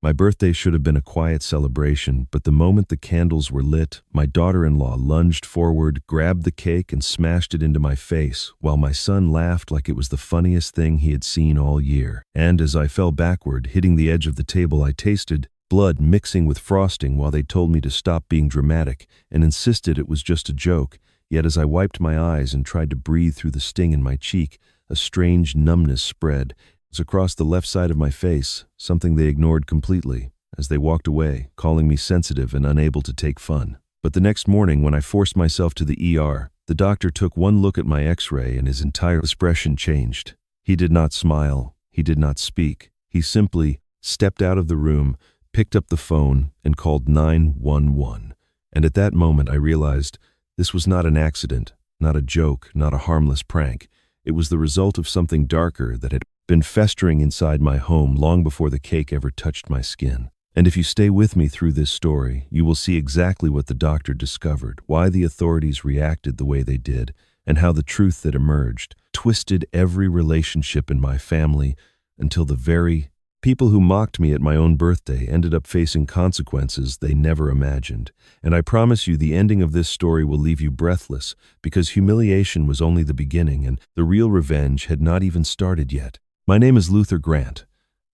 My birthday should have been a quiet celebration, but the moment the candles were lit, my daughter-in-law lunged forward, grabbed the cake, and smashed it into my face, while my son laughed like it was the funniest thing he had seen all year. And as I fell backward, hitting the edge of the table, I tasted blood mixing with frosting while they told me to stop being dramatic and insisted it was just a joke. Yet as I wiped my eyes and tried to breathe through the sting in my cheek, a strange numbness spread. It was across the left side of my face, something they ignored completely, as they walked away, calling me sensitive and unable to take fun. But the next morning, when I forced myself to the ER, the doctor took one look at my x-ray and his entire expression changed. He did not smile. He did not speak. He simply stepped out of the room, picked up the phone, and called 911. And at that moment, I realized this was not an accident, not a joke, not a harmless prank. It was the result of something darker that had been festering inside my home long before the cake ever touched my skin. And if you stay with me through this story, you will see exactly what the doctor discovered, why the authorities reacted the way they did, and how the truth that emerged twisted every relationship in my family until the very people who mocked me at my own birthday ended up facing consequences they never imagined. And I promise you the ending of this story will leave you breathless, because humiliation was only the beginning and the real revenge had not even started yet. My name is Luther Grant.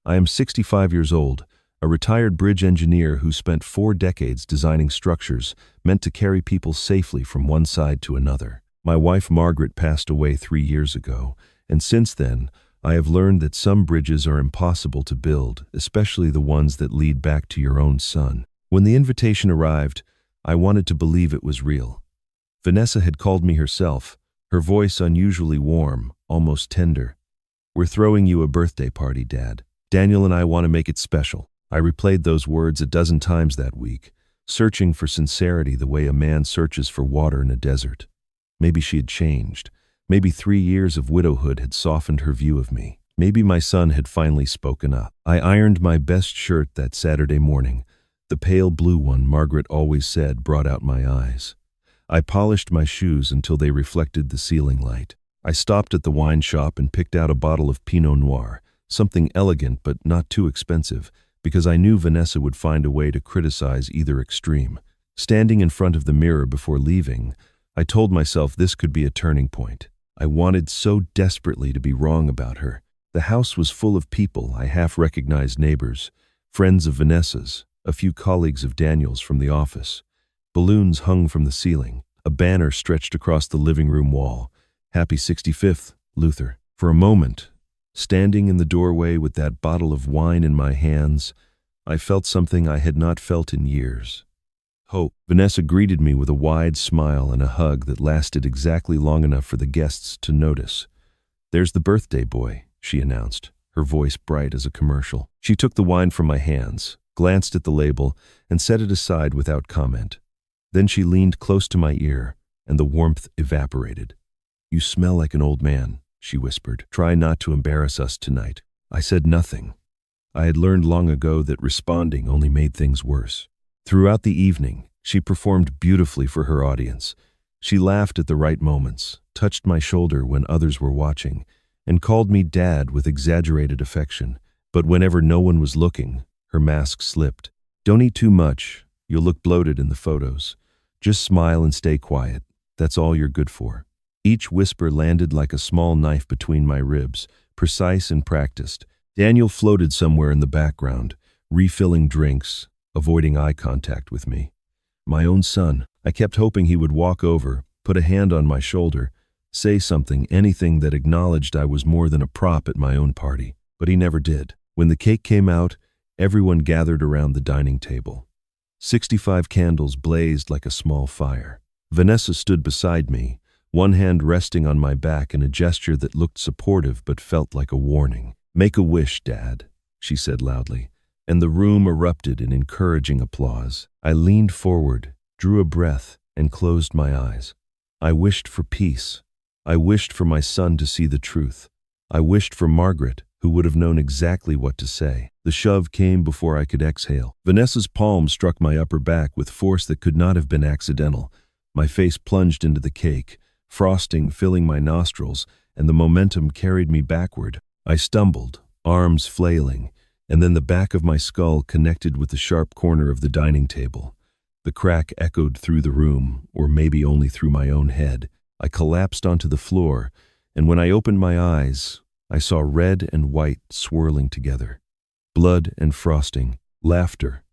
I am 65 years old, a retired bridge engineer who spent 4 decades designing structures meant to carry people safely from one side to another. My wife Margaret passed away 3 years ago, and since then, I have learned that some bridges are impossible to build, especially the ones that lead back to your own son. When the invitation arrived, I wanted to believe it was real. Vanessa had called me herself, her voice unusually warm, almost tender. "We're throwing you a birthday party, Dad. Daniel and I want to make it special." I replayed those words a dozen times that week, searching for sincerity the way a man searches for water in a desert. Maybe she had changed. Maybe 3 years of widowhood had softened her view of me. Maybe my son had finally spoken up. I ironed my best shirt that Saturday morning. The pale blue one Margaret always said brought out my eyes. I polished my shoes until they reflected the ceiling light. I stopped at the wine shop and picked out a bottle of Pinot Noir, something elegant but not too expensive, because I knew Vanessa would find a way to criticize either extreme. Standing in front of the mirror before leaving, I told myself this could be a turning point. I wanted so desperately to be wrong about her. The house was full of people I half-recognized, neighbors, friends of Vanessa's, a few colleagues of Daniel's from the office. Balloons hung from the ceiling. A banner stretched across the living room wall. "Happy 65th, Luther." For a moment, standing in the doorway with that bottle of wine in my hands, I felt something I had not felt in years. Hope. Vanessa greeted me with a wide smile and a hug that lasted exactly long enough for the guests to notice. "There's the birthday boy," she announced, her voice bright as a commercial. She took the wine from my hands, glanced at the label, and set it aside without comment. Then she leaned close to my ear, and the warmth evaporated. "You smell like an old man," she whispered. "Try not to embarrass us tonight." I said nothing. I had learned long ago that responding only made things worse. Throughout the evening, she performed beautifully for her audience. She laughed at the right moments, touched my shoulder when others were watching, and called me Dad with exaggerated affection. But whenever no one was looking, her mask slipped. "Don't eat too much. You'll look bloated in the photos. Just smile and stay quiet. That's all you're good for." Each whisper landed like a small knife between my ribs, precise and practiced. Daniel floated somewhere in the background, refilling drinks, avoiding eye contact with me. My own son, I kept hoping he would walk over, put a hand on my shoulder, say something, anything that acknowledged I was more than a prop at my own party. But he never did. When the cake came out, everyone gathered around the dining table. 65 candles blazed like a small fire. Vanessa stood beside me, one hand resting on my back in a gesture that looked supportive but felt like a warning. "Make a wish, Dad," she said loudly, and the room erupted in encouraging applause. I leaned forward, drew a breath, and closed my eyes. I wished for peace. I wished for my son to see the truth. I wished for Margaret, who would have known exactly what to say. The shove came before I could exhale. Vanessa's palm struck my upper back with force that could not have been accidental. My face plunged into the cake, frosting filling my nostrils, and the momentum carried me backward. I stumbled, arms flailing, and then the back of my skull connected with the sharp corner of the dining table. The crack echoed through the room, or maybe only through my own head. I collapsed onto the floor, and when I opened my eyes, I saw red and white swirling together. Blood and frosting. Laughter.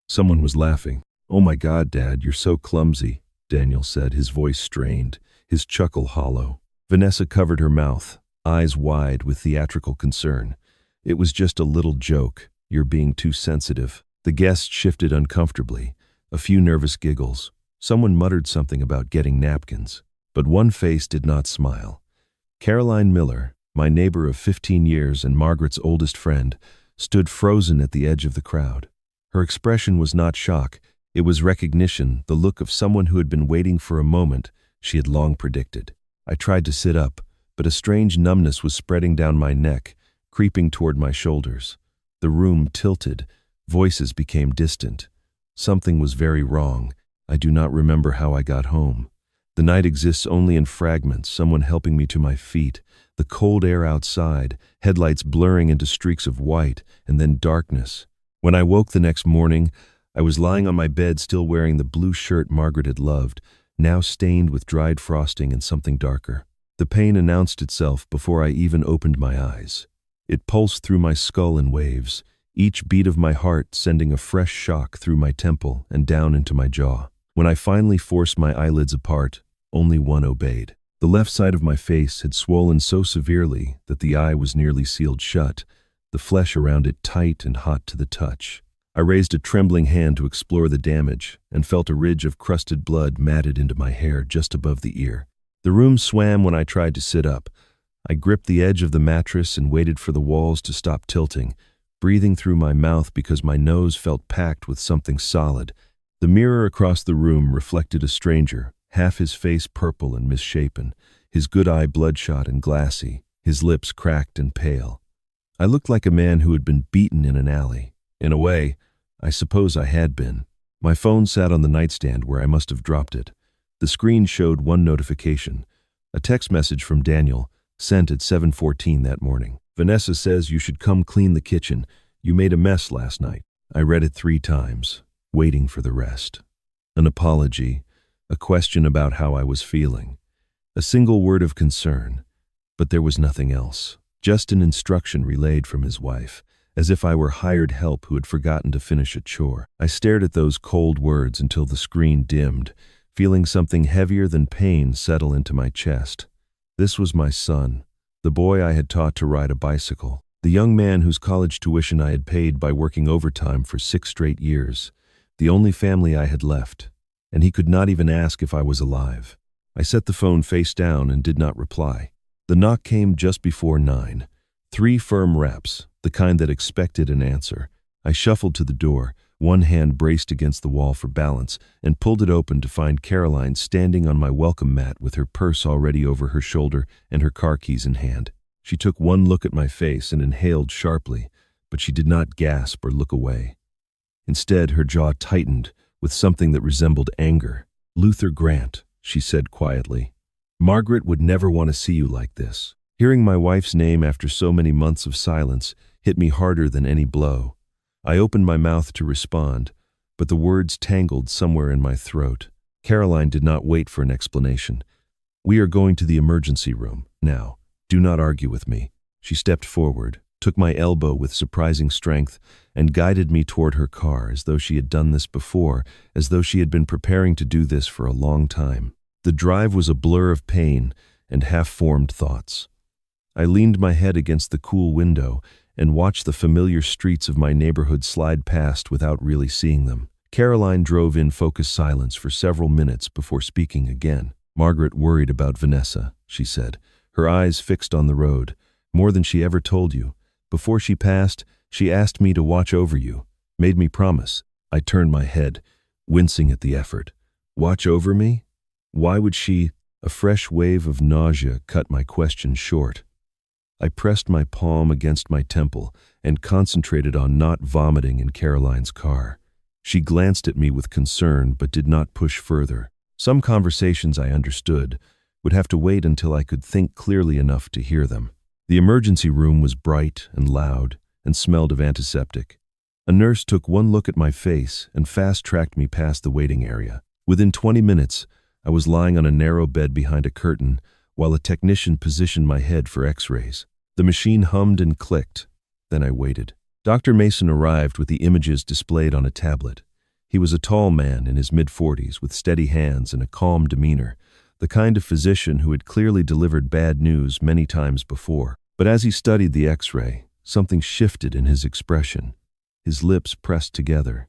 Someone was laughing. "Oh my God, Dad, you're so clumsy," Daniel said, his voice strained, his chuckle hollow. Vanessa covered her mouth, eyes wide with theatrical concern. "It was just a little joke. You're being too sensitive." The guests shifted uncomfortably, a few nervous giggles. Someone muttered something about getting napkins, but one face did not smile. Caroline Miller, my neighbor of 15 years and Margaret's oldest friend, stood frozen at the edge of the crowd. Her expression was not shock, it was recognition, the look of someone who had been waiting for a moment she had long predicted. I tried to sit up, but a strange numbness was spreading down my neck, creeping toward my shoulders. The room tilted, voices became distant. Something was very wrong. I do not remember how I got home. The night exists only in fragments, someone helping me to my feet, the cold air outside, headlights blurring into streaks of white, and then darkness. When I woke the next morning, I was lying on my bed still wearing the blue shirt Margaret had loved, now stained with dried frosting and something darker. The pain announced itself before I even opened my eyes. It pulsed through my skull in waves, each beat of my heart sending a fresh shock through my temple and down into my jaw. When I finally forced my eyelids apart, only one obeyed. The left side of my face had swollen so severely that the eye was nearly sealed shut, the flesh around it tight and hot to the touch. I raised a trembling hand to explore the damage and felt a ridge of crusted blood matted into my hair just above the ear. The room swam when I tried to sit up. I gripped the edge of the mattress and waited for the walls to stop tilting, breathing through my mouth because my nose felt packed with something solid. The mirror across the room reflected a stranger, half his face purple and misshapen, his good eye bloodshot and glassy, his lips cracked and pale. I looked like a man who had been beaten in an alley. In a way, I suppose I had been. My phone sat on the nightstand where I must have dropped it. The screen showed one notification, a text message from Daniel, sent at 7:14 that morning. "Vanessa says you should come clean the kitchen. You made a mess last night." I read it 3 times, waiting for the rest. An apology, a question about how I was feeling, a single word of concern, but there was nothing else, just an instruction relayed from his wife, as if I were hired help who had forgotten to finish a chore. I stared at those cold words until the screen dimmed, feeling something heavier than pain settle into my chest. This was my son, the boy I had taught to ride a bicycle, the young man whose college tuition I had paid by working overtime for 6 straight years, the only family I had left, and he could not even ask if I was alive. I set the phone face down and did not reply. The knock came just before 9. 3 firm raps, the kind that expected an answer. I shuffled to the door, one hand braced against the wall for balance, and pulled it open to find Caroline standing on my welcome mat with her purse already over her shoulder and her car keys in hand. She took one look at my face and inhaled sharply, but she did not gasp or look away. Instead, her jaw tightened with something that resembled anger. "Luther Grant," she said quietly. "Margaret would never want to see you like this." Hearing my wife's name after so many months of silence hit me harder than any blow. I opened my mouth to respond, but the words tangled somewhere in my throat. Caroline did not wait for an explanation. "We are going to the emergency room now. Do not argue with me." She stepped forward, took my elbow with surprising strength, and guided me toward her car as though she had done this before, as though she had been preparing to do this for a long time. The drive was a blur of pain and half-formed thoughts. I leaned my head against the cool window and watched the familiar streets of my neighborhood slide past without really seeing them. Caroline drove in focused silence for several minutes before speaking again. "Margaret worried about Vanessa," she said, her eyes fixed on the road. "More than she ever told you. Before she passed, she asked me to watch over you, made me promise." I turned my head, wincing at the effort. "Watch over me? Why would she?" A fresh wave of nausea cut my question short. I pressed my palm against my temple and concentrated on not vomiting in Caroline's car. She glanced at me with concern but did not push further. Some conversations I understood would have to wait until I could think clearly enough to hear them. The emergency room was bright and loud, and smelled of antiseptic. A nurse took one look at my face and fast-tracked me past the waiting area. Within 20 minutes, I was lying on a narrow bed behind a curtain while a technician positioned my head for x-rays. The machine hummed and clicked. Then I waited. Dr. Mason arrived with the images displayed on a tablet. He was a tall man in his mid-40s with steady hands and a calm demeanor, the kind of physician who had clearly delivered bad news many times before. But as he studied the x-ray, something shifted in his expression. His lips pressed together.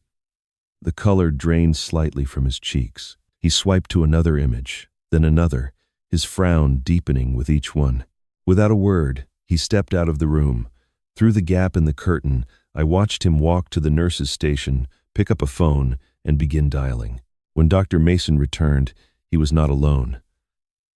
The color drained slightly from his cheeks. He swiped to another image, then another, his frown deepening with each one. Without a word, he stepped out of the room. Through the gap in the curtain, I watched him walk to the nurse's station, pick up a phone, and begin dialing. When Dr. Mason returned, he was not alone.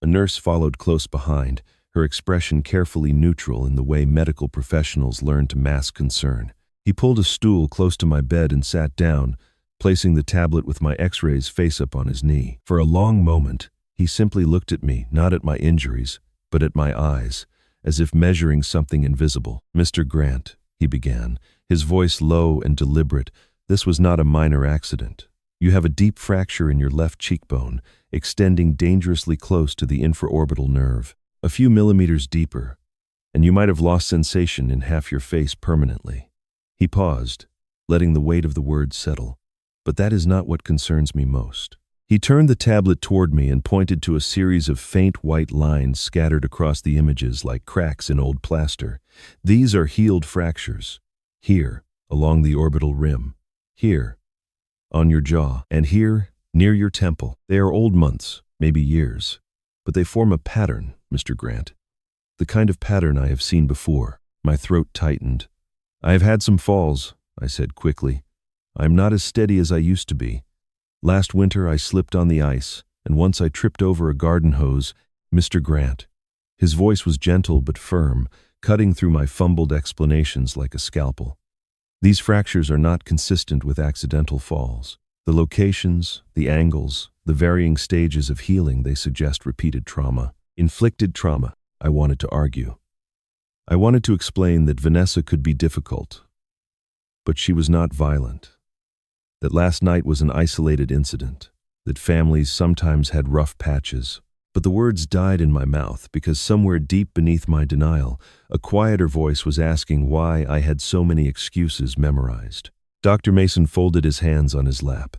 A nurse followed close behind, her expression carefully neutral in the way medical professionals learn to mask concern. He pulled a stool close to my bed and sat down, placing the tablet with my x-rays face up on his knee. For a long moment, he simply looked at me, not at my injuries, but at my eyes, as if measuring something invisible. "Mr. Grant," he began, his voice low and deliberate, "this was not a minor accident. You have a deep fracture in your left cheekbone, extending dangerously close to the infraorbital nerve, a few millimeters deeper, and you might have lost sensation in half your face permanently." He paused, letting the weight of the words settle. "But that is not what concerns me most." He turned the tablet toward me and pointed to a series of faint white lines scattered across the images like cracks in old plaster. "These are healed fractures. Here, along the orbital rim. Here, on your jaw. And here, near your temple. They are old months, maybe years. But they form a pattern, Mr. Grant. The kind of pattern I have seen before." My throat tightened. "I have had some falls," I said quickly. "I am not as steady as I used to be. Last winter I slipped on the ice, and once I tripped over a garden hose." "Mr. Grant." His voice was gentle but firm, cutting through my fumbled explanations like a scalpel. "These fractures are not consistent with accidental falls. The locations, the angles, the varying stages of healing, they suggest repeated trauma. Inflicted trauma," I wanted to argue. I wanted to explain that Vanessa could be difficult, but she was not violent. That last night was an isolated incident, that families sometimes had rough patches. But the words died in my mouth because somewhere deep beneath my denial, a quieter voice was asking why I had so many excuses memorized. Dr. Mason folded his hands on his lap.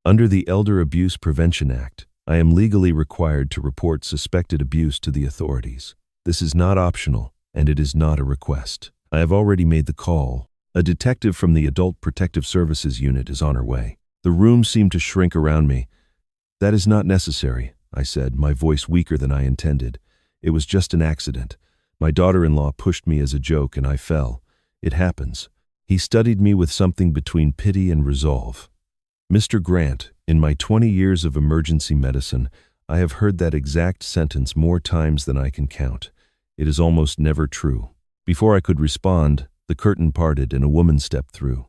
"Under the Elder Abuse Prevention Act, I am legally required to report suspected abuse to the authorities. This is not optional, and it is not a request. I have already made the call. A detective from the Adult Protective Services Unit is on her way." The room seemed to shrink around me. "That is not necessary," I said, my voice weaker than I intended. "It was just an accident. My daughter-in-law pushed me as a joke and I fell. It happens." He studied me with something between pity and resolve. "Mr. Grant, in my 20 years of emergency medicine, I have heard that exact sentence more times than I can count. It is almost never true." Before I could respond, the curtain parted and a woman stepped through.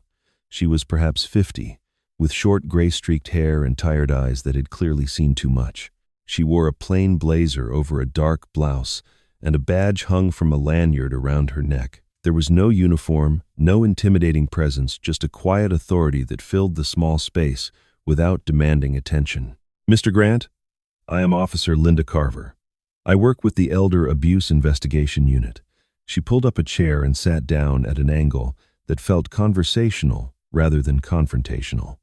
She was perhaps 50, with short gray-streaked hair and tired eyes that had clearly seen too much. She wore a plain blazer over a dark blouse, and a badge hung from a lanyard around her neck. There was no uniform, no intimidating presence, just a quiet authority that filled the small space without demanding attention. "Mr. Grant, I am Officer Linda Carver. I work with the Elder Abuse Investigation Unit." She pulled up a chair and sat down at an angle that felt conversational rather than confrontational.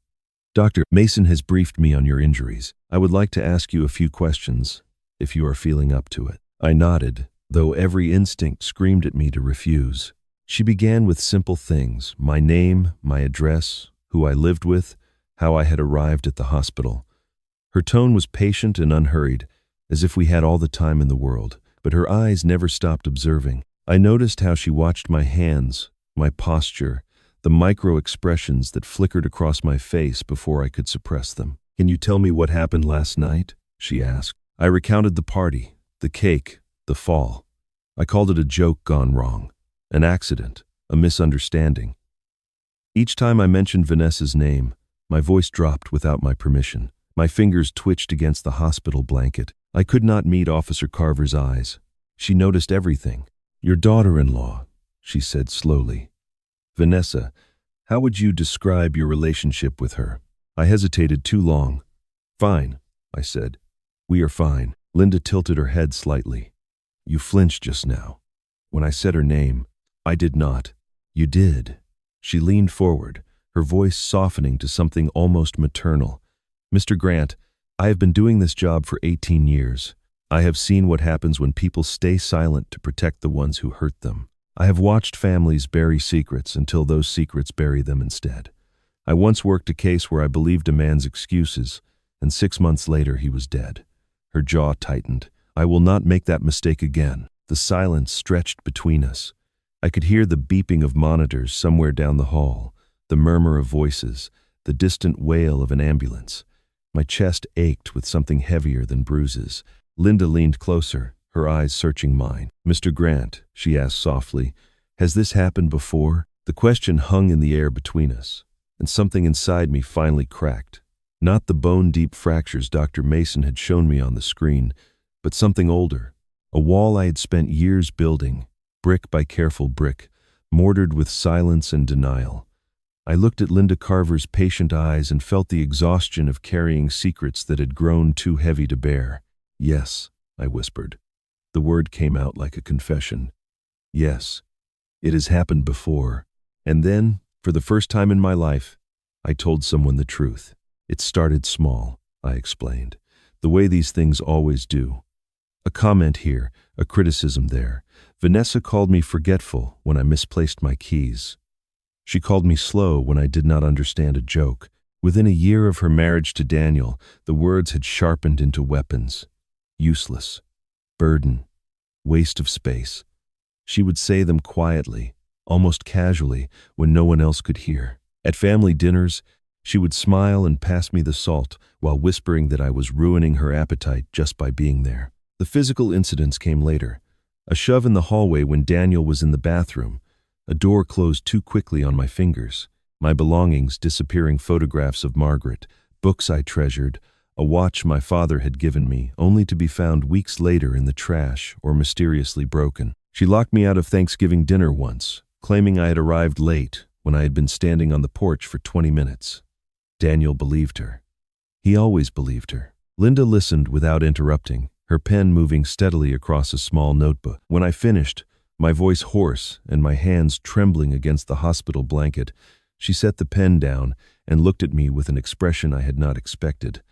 "Dr. Mason has briefed me on your injuries. I would like to ask you a few questions, if you are feeling up to it." I nodded, though every instinct screamed at me to refuse. She began with simple things: my name, my address, who I lived with, how I had arrived at the hospital. Her tone was patient and unhurried, as if we had all the time in the world, but her eyes never stopped observing. I noticed how she watched my hands, my posture, the micro-expressions that flickered across my face before I could suppress them. "Can you tell me what happened last night?" she asked. I recounted the party, the cake, the fall. I called it a joke gone wrong, an accident, a misunderstanding. Each time I mentioned Vanessa's name, my voice dropped without my permission. My fingers twitched against the hospital blanket. I could not meet Officer Carver's eyes. She noticed everything. "Your daughter-in-law," she said slowly. Vanessa, how would you describe your relationship with her? I hesitated too long. Fine, I said. We are fine. Linda tilted her head slightly. You flinched just now. When I said her name, I did not. You did. She leaned forward, her voice softening to something almost maternal. Mr. Grant, I have been doing this job for 18 years. I have seen what happens when people stay silent to protect the ones who hurt them. I have watched families bury secrets until those secrets bury them instead. I once worked a case where I believed a man's excuses, and 6 months later he was dead. Her jaw tightened. I will not make that mistake again. The silence stretched between us. I could hear the beeping of monitors somewhere down the hall, the murmur of voices, the distant wail of an ambulance. My chest ached with something heavier than bruises. Linda leaned closer, her eyes searching mine. Mr. Grant, she asked softly, has this happened before? The question hung in the air between us, and something inside me finally cracked. Not the bone-deep fractures Dr. Mason had shown me on the screen, but something older. A wall I had spent years building, brick by careful brick, mortared with silence and denial. I looked at Linda Carver's patient eyes and felt the exhaustion of carrying secrets that had grown too heavy to bear. Yes, I whispered. The word came out like a confession. Yes, it has happened before. And then, for the first time in my life, I told someone the truth. It started small, I explained, the way these things always do. A comment here, a criticism there. Vanessa called me forgetful when I misplaced my keys. She called me slow when I did not understand a joke. Within a year of her marriage to Daniel, the words had sharpened into weapons. Useless, burden, waste of space. She would say them quietly, almost casually, when no one else could hear. At family dinners, she would smile and pass me the salt while whispering that I was ruining her appetite just by being there. The physical incidents came later. A shove in the hallway when Daniel was in the bathroom. A door closed too quickly on my fingers. My belongings disappearing, photographs of Margaret, books I treasured, a watch my father had given me, only to be found weeks later in the trash or mysteriously broken. She locked me out of Thanksgiving dinner once, claiming I had arrived late when I had been standing on the porch for 20 minutes. Daniel believed her. He always believed her. Linda listened without interrupting, her pen moving steadily across a small notebook. When I finished, my voice hoarse and my hands trembling against the hospital blanket, she set the pen down and looked at me with an expression I had not expected.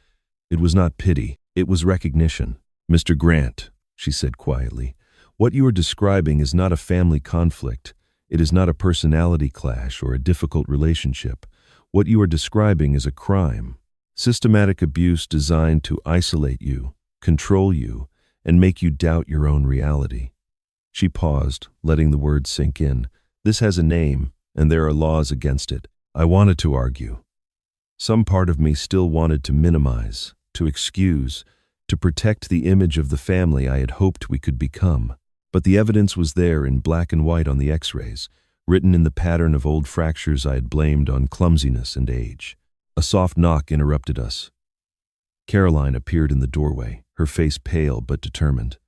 It was not pity, it was recognition. Mr. Grant, she said quietly, what you are describing is not a family conflict. It is not a personality clash or a difficult relationship. What you are describing is a crime. Systematic abuse designed to isolate you, control you, and make you doubt your own reality. She paused, letting the words sink in. This has a name, and there are laws against it. I wanted to argue. Some part of me still wanted to minimize, to excuse, to protect the image of the family I had hoped we could become. But the evidence was there in black and white on the x-rays, written in the pattern of old fractures I had blamed on clumsiness and age. A soft knock interrupted us. Caroline appeared in the doorway, her face pale but determined.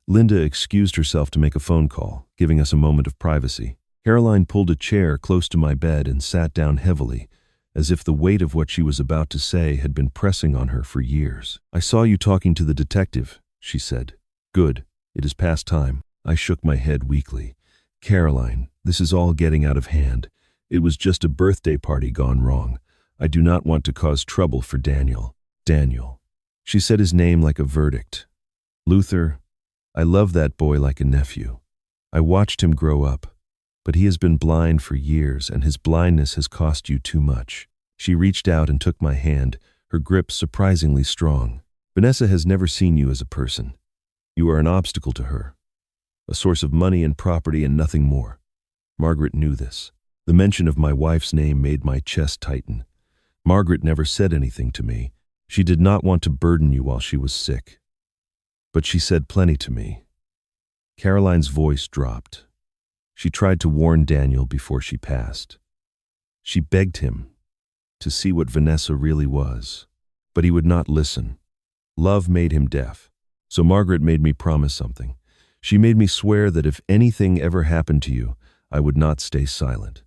Linda excused herself to make a phone call, giving us a moment of privacy. Caroline pulled a chair close to my bed and sat down heavily, as if the weight of what she was about to say had been pressing on her for years. I saw you talking to the detective, she said. Good. It is past time. I shook my head weakly. Caroline, this is all getting out of hand. It was just a birthday party gone wrong. I do not want to cause trouble for Daniel. Daniel. She said his name like a verdict. Luther, I love that boy like a nephew. I watched him grow up, but he has been blind for years, and his blindness has cost you too much. She reached out and took my hand, her grip surprisingly strong. Vanessa has never seen you as a person. You are an obstacle to her, a source of money and property and nothing more. Margaret knew this. The mention of my wife's name made my chest tighten. Margaret never said anything to me. She did not want to burden you while she was sick. But she said plenty to me. Caroline's voice dropped. She tried to warn Daniel before she passed. She begged him to see what Vanessa really was, but he would not listen. Love made him deaf. So Margaret made me promise something. She made me swear that if anything ever happened to you, I would not stay silent.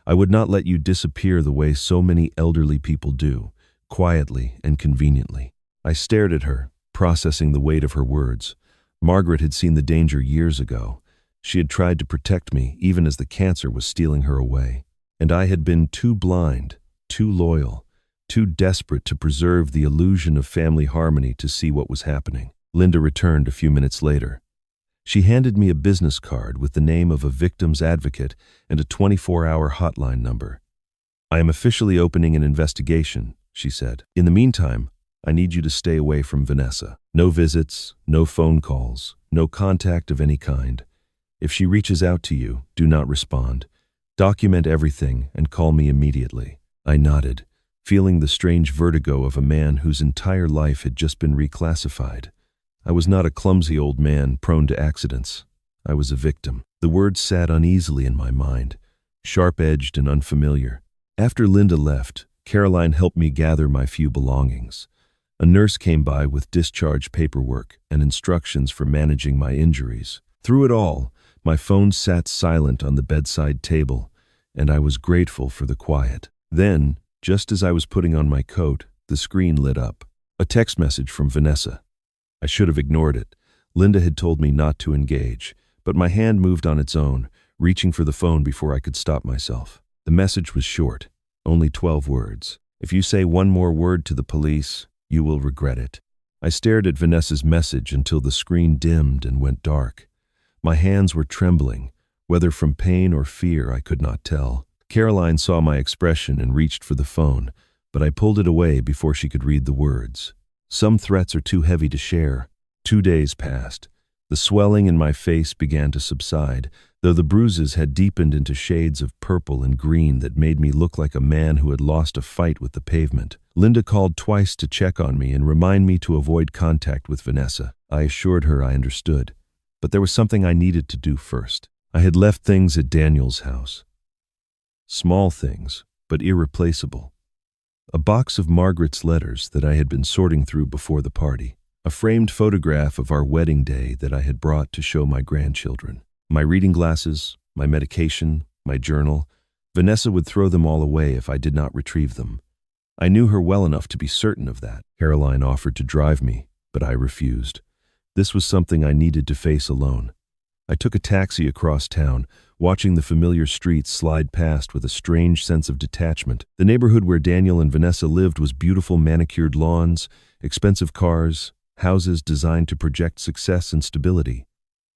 I would not let you disappear the way so many elderly people do, quietly and conveniently. I stared at her, processing the weight of her words. Margaret had seen the danger years ago. She had tried to protect me, even as the cancer was stealing her away. And I had been too blind, too loyal, too desperate to preserve the illusion of family harmony to see what was happening. Linda returned a few minutes later. She handed me a business card with the name of a victim's advocate and a 24-hour hotline number. "I am officially opening an investigation," she said. "In the meantime, I need you to stay away from Vanessa. No visits, no phone calls, no contact of any kind. If she reaches out to you, do not respond. Document everything and call me immediately." I nodded, feeling the strange vertigo of a man whose entire life had just been reclassified. I was not a clumsy old man prone to accidents. I was a victim. The words sat uneasily in my mind, sharp-edged and unfamiliar. After Linda left, Caroline helped me gather my few belongings. A nurse came by with discharge paperwork and instructions for managing my injuries. Through it all, my phone sat silent on the bedside table, and I was grateful for the quiet. Then, just as I was putting on my coat, the screen lit up. A text message from Vanessa. I should have ignored it. Linda had told me not to engage, but my hand moved on its own, reaching for the phone before I could stop myself. The message was short, only 12 words. "If you say one more word to the police, you will regret it." I stared at Vanessa's message until the screen dimmed and went dark. My hands were trembling, whether from pain or fear I could not tell. Caroline saw my expression and reached for the phone, but I pulled it away before she could read the words. "Some threats are too heavy to share." 2 days passed. The swelling in my face began to subside, though the bruises had deepened into shades of purple and green that made me look like a man who had lost a fight with the pavement. Linda called twice to check on me and remind me to avoid contact with Vanessa. I assured her I understood, but there was something I needed to do first. I had left things at Daniel's house. Small things, but irreplaceable. A box of Margaret's letters that I had been sorting through before the party. A framed photograph of our wedding day that I had brought to show my grandchildren. My reading glasses, my medication, my journal. Vanessa would throw them all away if I did not retrieve them. I knew her well enough to be certain of that. Caroline offered to drive me, but I refused. This was something I needed to face alone. I took a taxi across town, watching the familiar streets slide past with a strange sense of detachment. The neighborhood where Daniel and Vanessa lived was beautiful manicured lawns, expensive cars, houses designed to project success and stability.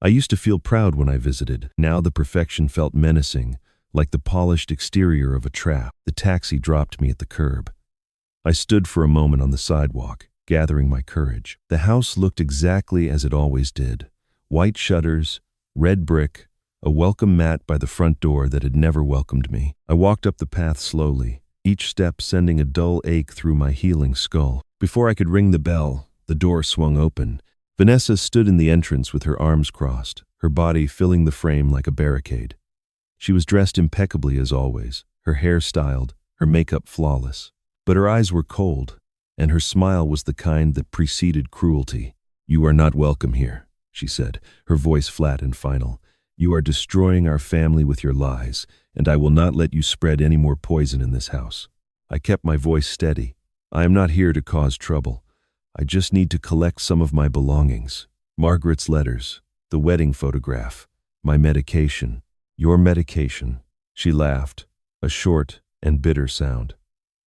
I used to feel proud when I visited. Now the perfection felt menacing, like the polished exterior of a trap. The taxi dropped me at the curb. I stood for a moment on the sidewalk, gathering my courage. The house looked exactly as it always did. White shutters, red brick, a welcome mat by the front door that had never welcomed me. I walked up the path slowly, each step sending a dull ache through my healing skull. Before I could ring the bell, the door swung open. Vanessa stood in the entrance with her arms crossed, her body filling the frame like a barricade. She was dressed impeccably as always, her hair styled, her makeup flawless. But her eyes were cold, and her smile was the kind that preceded cruelty. "You are not welcome here," she said, her voice flat and final. "You are destroying our family with your lies, and I will not let you spread any more poison in this house." I kept my voice steady. "I am not here to cause trouble. I just need to collect some of my belongings. Margaret's letters, the wedding photograph, my medication, your medication." She laughed, a short and bitter sound.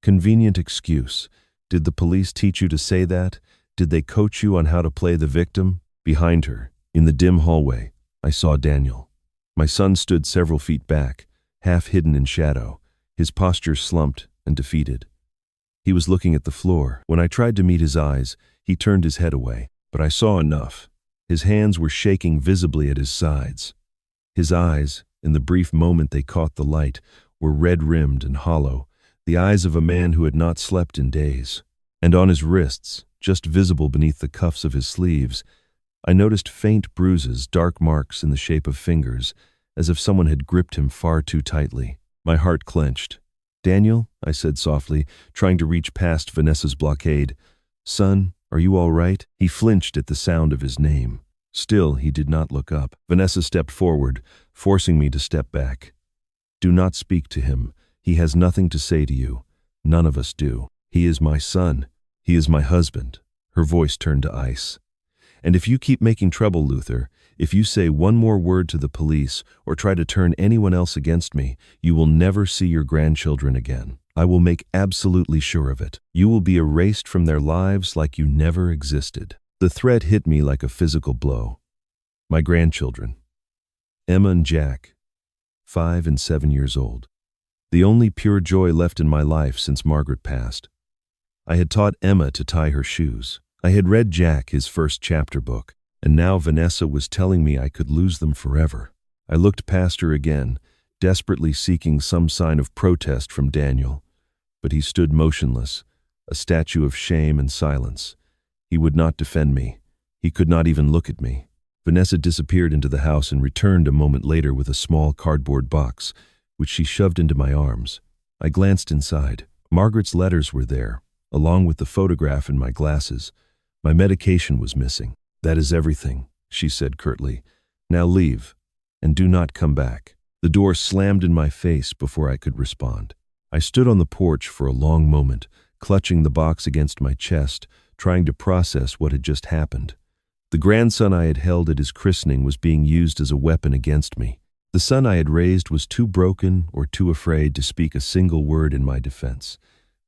"Convenient excuse. Did the police teach you to say that? Did they coach you on how to play the victim?" Behind her, in the dim hallway, I saw Daniel. My son stood several feet back, half hidden in shadow, his posture slumped and defeated. He was looking at the floor. When I tried to meet his eyes, he turned his head away, but I saw enough. His hands were shaking visibly at his sides. His eyes, in the brief moment they caught the light, were red-rimmed and hollow, the eyes of a man who had not slept in days. And on his wrists, just visible beneath the cuffs of his sleeves, I noticed faint bruises, dark marks in the shape of fingers, as if someone had gripped him far too tightly. My heart clenched. "Daniel," I said softly, trying to reach past Vanessa's blockade. "Son, are you all right?" He flinched at the sound of his name. Still, he did not look up. Vanessa stepped forward, forcing me to step back. Do not speak to him. He has nothing to say to you. None of us do. He is my son. He is my husband." Her voice turned to ice. "And if you keep making trouble, Luther, if you say one more word to the police or try to turn anyone else against me, you will never see your grandchildren again. I will make absolutely sure of it. You will be erased from their lives like you never existed." The threat hit me like a physical blow. My grandchildren, Emma and Jack, 5 and 7 years old. The only pure joy left in my life since Margaret passed. I had taught Emma to tie her shoes. I had read Jack his first chapter book, and now Vanessa was telling me I could lose them forever. I looked past her again, desperately seeking some sign of protest from Daniel. But he stood motionless, a statue of shame and silence. He would not defend me. He could not even look at me. Vanessa disappeared into the house and returned a moment later with a small cardboard box, which she shoved into my arms. I glanced inside. Margaret's letters were there, along with the photograph and my glasses. My medication was missing. "That is everything," she said curtly. "Now leave, and do not come back." The door slammed in my face before I could respond. I stood on the porch for a long moment, clutching the box against my chest, trying to process what had just happened. The grandson I had held at his christening was being used as a weapon against me. The son I had raised was too broken or too afraid to speak a single word in my defense.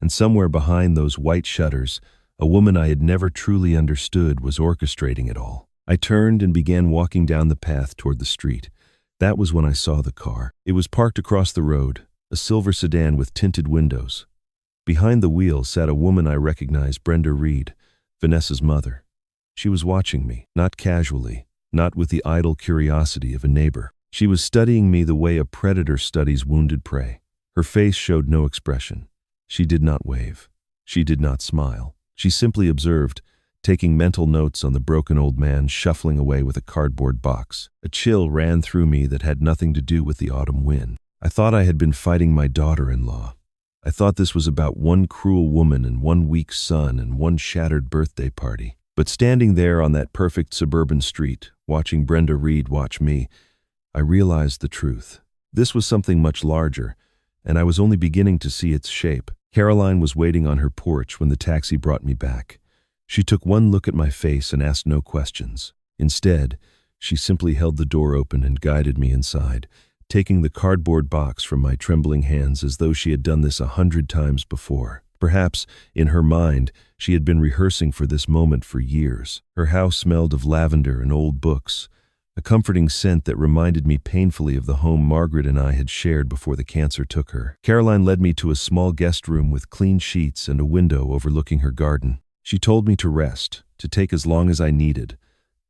And somewhere behind those white shutters, a woman I had never truly understood was orchestrating it all. I turned and began walking down the path toward the street. That was when I saw the car. It was parked across the road, a silver sedan with tinted windows. Behind the wheel sat a woman I recognized, Brenda Reed, Vanessa's mother. She was watching me, not casually, not with the idle curiosity of a neighbor. She was studying me the way a predator studies wounded prey. Her face showed no expression. She did not wave. She did not smile. She simply observed, taking mental notes on the broken old man shuffling away with a cardboard box. A chill ran through me that had nothing to do with the autumn wind. I thought I had been fighting my daughter-in-law. I thought this was about one cruel woman and one weak son and one shattered birthday party. But standing there on that perfect suburban street, watching Brenda Reed watch me, I realized the truth. This was something much larger, and I was only beginning to see its shape. Caroline was waiting on her porch when the taxi brought me back. She took one look at my face and asked no questions. Instead, she simply held the door open and guided me inside, taking the cardboard box from my trembling hands as though she had done this 100 times before. Perhaps, in her mind, she had been rehearsing for this moment for years. Her house smelled of lavender and old books, a comforting scent that reminded me painfully of the home Margaret and I had shared before the cancer took her. Caroline led me to a small guest room with clean sheets and a window overlooking her garden. She told me to rest, to take as long as I needed.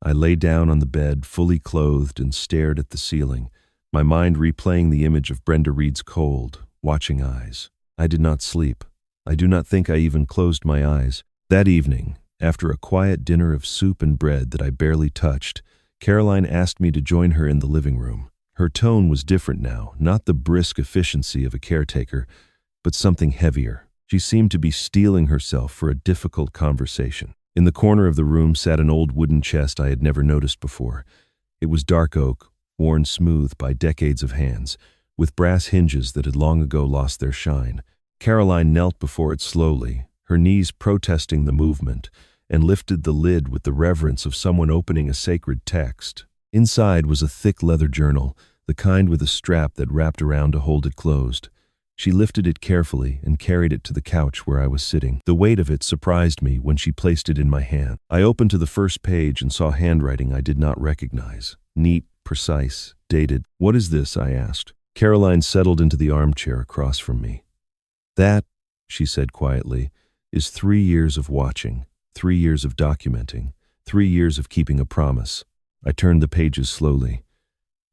I lay down on the bed, fully clothed, and stared at the ceiling, my mind replaying the image of Brenda Reed's cold, watching eyes. I did not sleep. I do not think I even closed my eyes. That evening, after a quiet dinner of soup and bread that I barely touched, Caroline asked me to join her in the living room. Her tone was different now, not the brisk efficiency of a caretaker, but something heavier. She seemed to be steeling herself for a difficult conversation. In the corner of the room sat an old wooden chest I had never noticed before. It was dark oak, worn smooth by decades of hands, with brass hinges that had long ago lost their shine. Caroline knelt before it slowly, her knees protesting the movement, and lifted the lid with the reverence of someone opening a sacred text. Inside was a thick leather journal, the kind with a strap that wrapped around to hold it closed. She lifted it carefully and carried it to the couch where I was sitting. The weight of it surprised me when she placed it in my hand. I opened to the first page and saw handwriting I did not recognize. Neat, precise, dated. "What is this?" I asked. Caroline settled into the armchair across from me. "That," she said quietly, "is 3 years of watching, 3 years of documenting, 3 years of keeping a promise." I turned the pages slowly.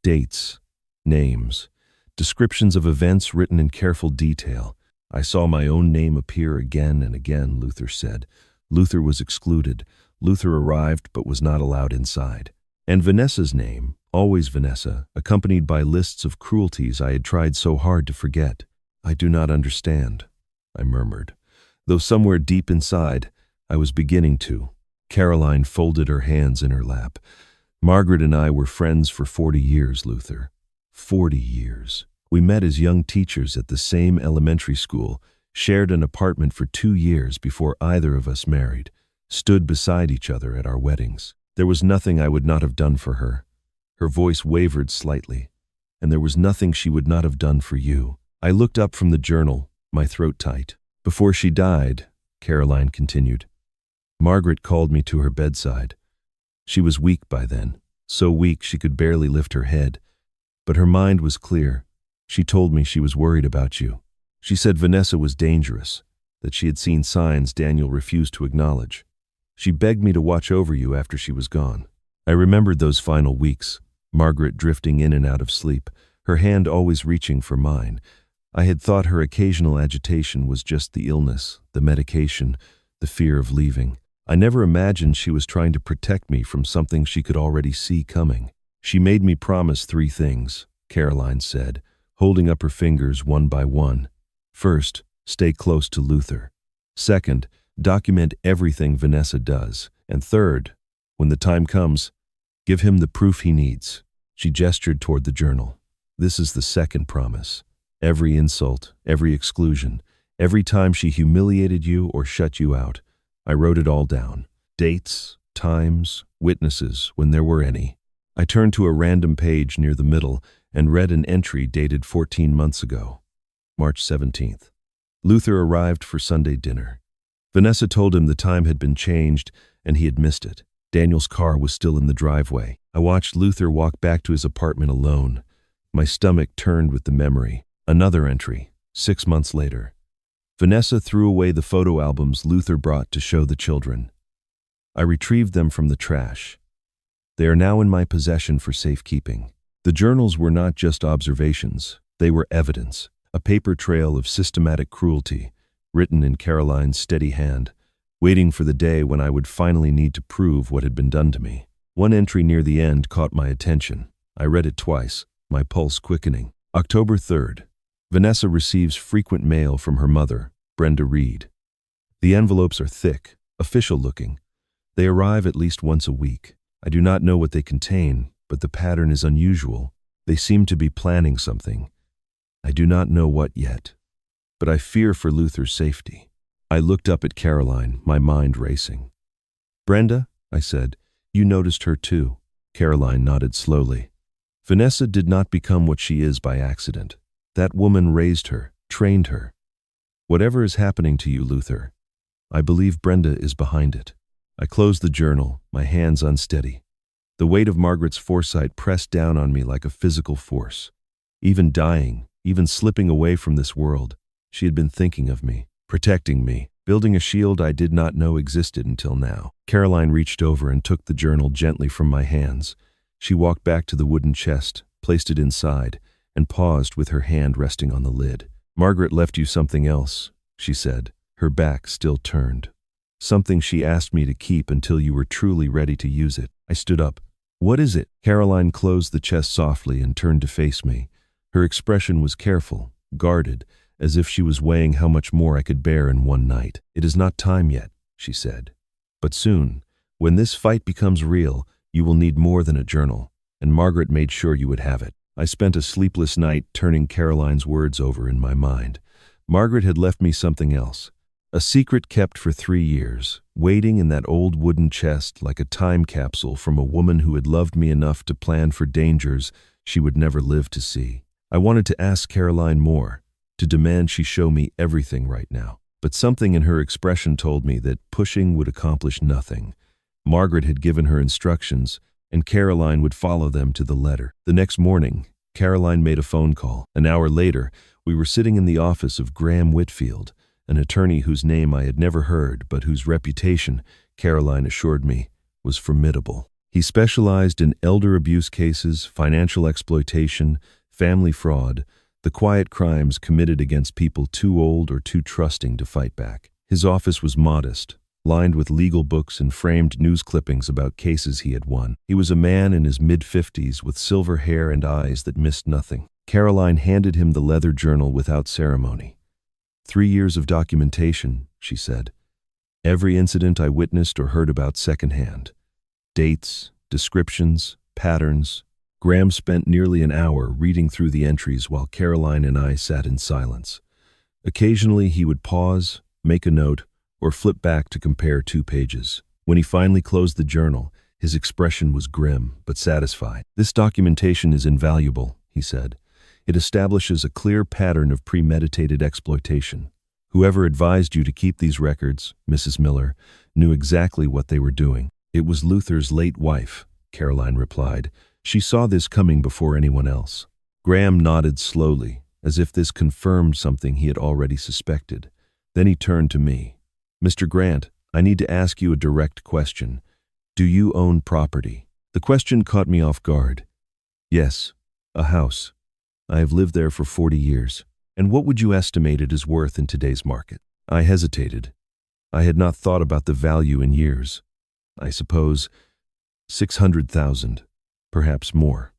Dates, names, descriptions of events written in careful detail. I saw my own name appear again and again, Luther said. Luther was excluded. Luther arrived but was not allowed inside. And Vanessa's name, always Vanessa, accompanied by lists of cruelties I had tried so hard to forget. "I do not understand," I murmured, though somewhere deep inside, I was beginning to. Caroline folded her hands in her lap. "Margaret and I were friends for 40 years, Luther. 40 years. We met as young teachers at the same elementary school, shared an apartment for 2 years before either of us married, stood beside each other at our weddings. There was nothing I would not have done for her. Her voice wavered slightly. And there was nothing she would not have done for you. I looked up from the journal, my throat tight. Before she died, Caroline continued, Margaret called me to her bedside. She was weak by then, so weak she could barely lift her head. But her mind was clear. She told me she was worried about you. She said Vanessa was dangerous, that she had seen signs Daniel refused to acknowledge. She begged me to watch over you after she was gone. I remembered those final weeks, Margaret drifting in and out of sleep, her hand always reaching for mine. I had thought her occasional agitation was just the illness, the medication, the fear of leaving. I never imagined she was trying to protect me from something she could already see coming. She made me promise 3 things, Caroline said, holding up her fingers one by one. First, stay close to Luther. Second, document everything Vanessa does. And third, when the time comes, give him the proof he needs. She gestured toward the journal. This is the second promise. Every insult, every exclusion, every time she humiliated you or shut you out, I wrote it all down. Dates, times, witnesses, when there were any. I turned to a random page near the middle and read an entry dated 14 months ago, March 17th. Luther arrived for Sunday dinner. Vanessa told him the time had been changed and he had missed it. Daniel's car was still in the driveway. I watched Luther walk back to his apartment alone. My stomach turned with the memory. Another entry, 6 months later. Vanessa threw away the photo albums Luther brought to show the children. I retrieved them from the trash. They are now in my possession for safekeeping. The journals were not just observations, they were evidence, a paper trail of systematic cruelty, written in Caroline's steady hand, waiting for the day when I would finally need to prove what had been done to me. One entry near the end caught my attention. I read it twice, my pulse quickening. October 3rd. Vanessa receives frequent mail from her mother, Brenda Reed. The envelopes are thick, official-looking. They arrive at least once a week. I do not know what they contain, but the pattern is unusual. They seem to be planning something. I do not know what yet, but I fear for Luther's safety. I looked up at Caroline, my mind racing. Brenda, I said, you noticed her too. Caroline nodded slowly. Vanessa did not become what she is by accident. That woman raised her, trained her. Whatever is happening to you, Luther, I believe Brenda is behind it. I closed the journal, my hands unsteady. The weight of Margaret's foresight pressed down on me like a physical force. Even dying, even slipping away from this world, she had been thinking of me, protecting me, building a shield I did not know existed until now. Caroline reached over and took the journal gently from my hands. She walked back to the wooden chest, placed it inside, and paused with her hand resting on the lid. Margaret left you something else, she said, her back still turned. Something she asked me to keep until you were truly ready to use it. I stood up. What is it? Caroline closed the chest softly and turned to face me. Her expression was careful, guarded, as if she was weighing how much more I could bear in one night. It is not time yet, she said. But soon, when this fight becomes real, you will need more than a journal, and Margaret made sure you would have it. I spent a sleepless night turning Caroline's words over in my mind. Margaret had left me something else. A secret kept for 3 years, waiting in that old wooden chest like a time capsule from a woman who had loved me enough to plan for dangers she would never live to see. I wanted to ask Caroline more, to demand she show me everything right now. But something in her expression told me that pushing would accomplish nothing. Margaret had given her instructions, and Caroline would follow them to the letter. The next morning, Caroline made a phone call. An hour later, we were sitting in the office of Graham Whitfield, an attorney whose name I had never heard, but whose reputation, Caroline assured me, was formidable. He specialized in elder abuse cases, financial exploitation, family fraud, the quiet crimes committed against people too old or too trusting to fight back. His office was modest, lined with legal books and framed news clippings about cases he had won. He was a man in his mid-50s with silver hair and eyes that missed nothing. Caroline handed him the leather journal without ceremony. 3 years of documentation, she said. Every incident I witnessed or heard about secondhand. Dates, descriptions, patterns, Graham spent nearly an hour reading through the entries while Caroline and I sat in silence. Occasionally he would pause, make a note, or flip back to compare 2 pages. When he finally closed the journal, his expression was grim but satisfied. "This documentation is invaluable," he said. "It establishes a clear pattern of premeditated exploitation. Whoever advised you to keep these records, Mrs. Miller, knew exactly what they were doing." "It was Luther's late wife," Caroline replied. "She saw this coming before anyone else." Graham nodded slowly, as if this confirmed something he had already suspected. Then he turned to me. "Mr. Grant, I need to ask you a direct question. Do you own property?" The question caught me off guard. "Yes, a house. I have lived there for 40 years. And what would you estimate it is worth in today's market?" I hesitated. I had not thought about the value in years. "I suppose 600,000, perhaps more.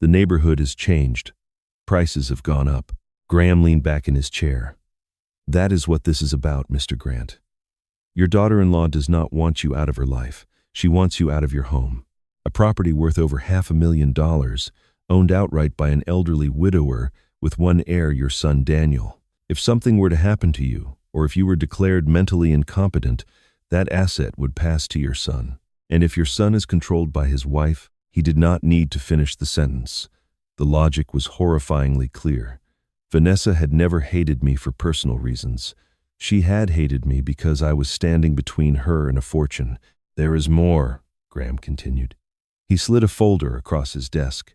The neighborhood has changed. Prices have gone up." Graham leaned back in his chair. "That is what this is about, Mr. Grant. Your daughter-in-law does not want you out of her life. She wants you out of your home. A property worth over $500,000, owned outright by an elderly widower with one heir, your son Daniel. If something were to happen to you, or if you were declared mentally incompetent, that asset would pass to your son. And if your son is controlled by his wife," he did not need to finish the sentence. The logic was horrifyingly clear. Vanessa had never hated me for personal reasons. She had hated me because I was standing between her and a fortune. "There is more," Graham continued. He slid a folder across his desk.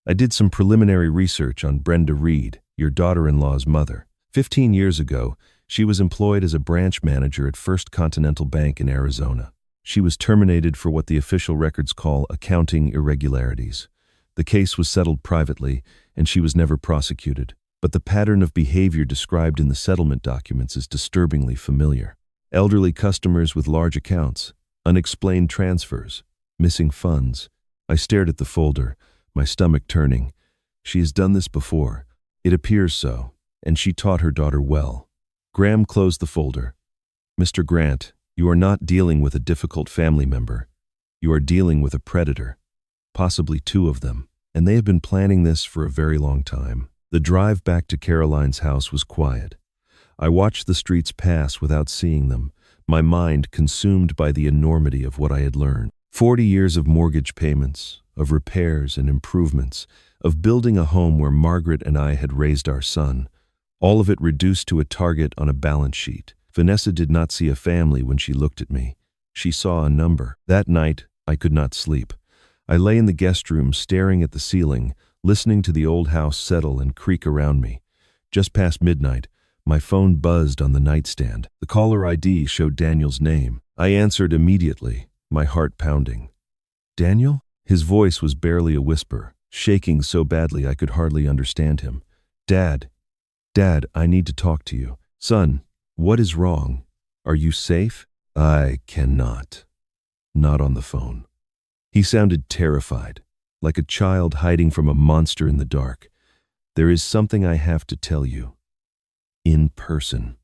"I did some preliminary research on Brenda Reed, your daughter-in-law's mother. 15 years ago, she was employed as a branch manager at First Continental Bank in Arizona. She was terminated for what the official records call accounting irregularities. The case was settled privately, and she was never prosecuted. But the pattern of behavior described in the settlement documents is disturbingly familiar. Elderly customers with large accounts, unexplained transfers, missing funds." I stared at the folder, my stomach turning. "She has done this before. It appears so, and she taught her daughter well." Graham closed the folder. "Mr. Grant, you are not dealing with a difficult family member. You are dealing with a predator, possibly 2 of them, and they have been planning this for a very long time." The drive back to Caroline's house was quiet. I watched the streets pass without seeing them, my mind consumed by the enormity of what I had learned. 40 years of mortgage payments, of repairs and improvements, of building a home where Margaret and I had raised our son, all of it reduced to a target on a balance sheet. Vanessa did not see a family when she looked at me. She saw a number. That night, I could not sleep. I lay in the guest room staring at the ceiling, listening to the old house settle and creak around me. Just past midnight, my phone buzzed on the nightstand. The caller ID showed Daniel's name. I answered immediately, my heart pounding. "Daniel?" His voice was barely a whisper, shaking so badly I could hardly understand him. Dad, I need to talk to you." "Son, what is wrong? Are you safe?" "I cannot. Not on the phone." He sounded terrified, like a child hiding from a monster in the dark. "There is something I have to tell you. In person.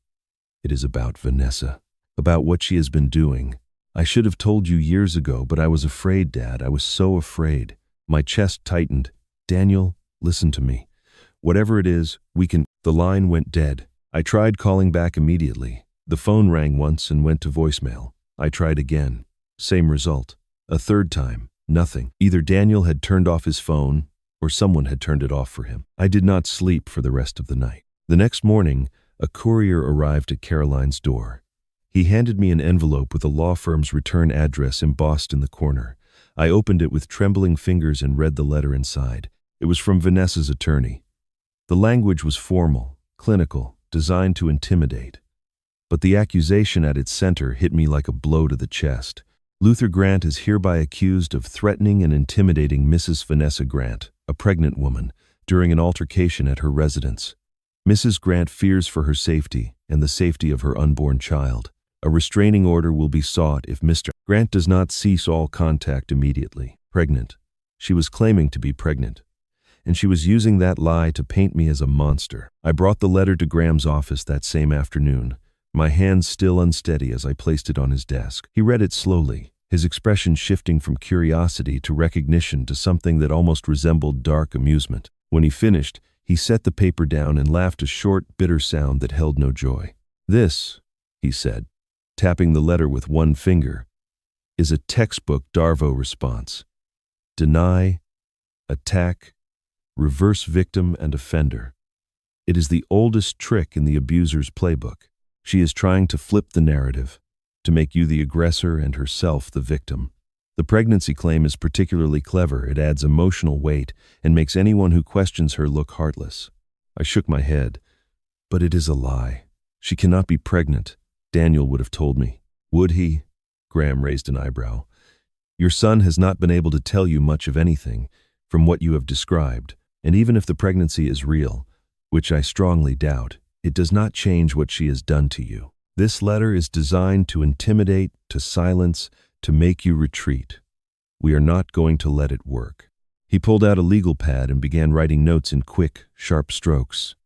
It is about Vanessa, about what she has been doing. I should have told you years ago, but I was afraid, Dad. I was so afraid." My chest tightened. "Daniel, listen to me. Whatever it is, we can—" The line went dead. I tried calling back immediately. The phone rang once and went to voicemail. I tried again. Same result. A third time. Nothing. Either Daniel had turned off his phone, or someone had turned it off for him. I did not sleep for the rest of the night. The next morning, a courier arrived at Caroline's door. He handed me an envelope with a law firm's return address embossed in the corner. I opened it with trembling fingers and read the letter inside. It was from Vanessa's attorney. The language was formal, clinical, designed to intimidate. But the accusation at its center hit me like a blow to the chest. "Luther Grant is hereby accused of threatening and intimidating Mrs. Vanessa Grant, a pregnant woman, during an altercation at her residence. Mrs. Grant fears for her safety and the safety of her unborn child. A restraining order will be sought if Mr. Grant does not cease all contact immediately." Pregnant. She was claiming to be pregnant. And she was using that lie to paint me as a monster. I brought the letter to Graham's office that same afternoon, my hands still unsteady as I placed it on his desk. He read it slowly, his expression shifting from curiosity to recognition to something that almost resembled dark amusement. When he finished, he set the paper down and laughed a short, bitter sound that held no joy. "This," he said, tapping the letter with one finger, "is a textbook Darvo response. Deny, attack, reverse victim and offender. It is the oldest trick in the abuser's playbook. She is trying to flip the narrative, to make you the aggressor and herself the victim. The pregnancy claim is particularly clever. It adds emotional weight and makes anyone who questions her look heartless." I shook my head. "But it is a lie. She cannot be pregnant. Daniel would have told me." "Would he?" Graham raised an eyebrow. "Your son has not been able to tell you much of anything from what you have described, and even if the pregnancy is real, which I strongly doubt, it does not change what she has done to you. This letter is designed to intimidate, to silence, to make you retreat. We are not going to let it work." He pulled out a legal pad and began writing notes in quick, sharp strokes.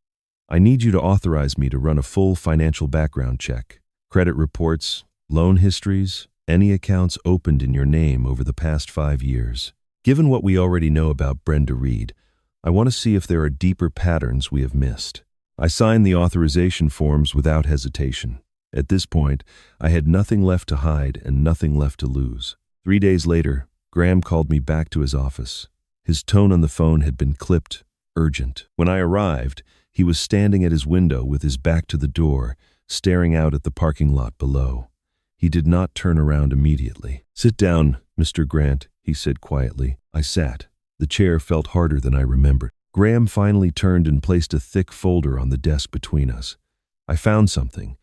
"I need you to authorize me to run a full financial background check. Credit reports, loan histories, any accounts opened in your name over the past 5 years. Given what we already know about Brenda Reed, I want to see if there are deeper patterns we have missed." I signed the authorization forms without hesitation. At this point, I had nothing left to hide and nothing left to lose. 3 days later, Graham called me back to his office. His tone on the phone had been clipped, urgent. When I arrived, he was standing at his window with his back to the door, staring out at the parking lot below. He did not turn around immediately. "Sit down, Mr. Grant," he said quietly. I sat. The chair felt harder than I remembered. Graham finally turned and placed a thick folder on the desk between us. I found something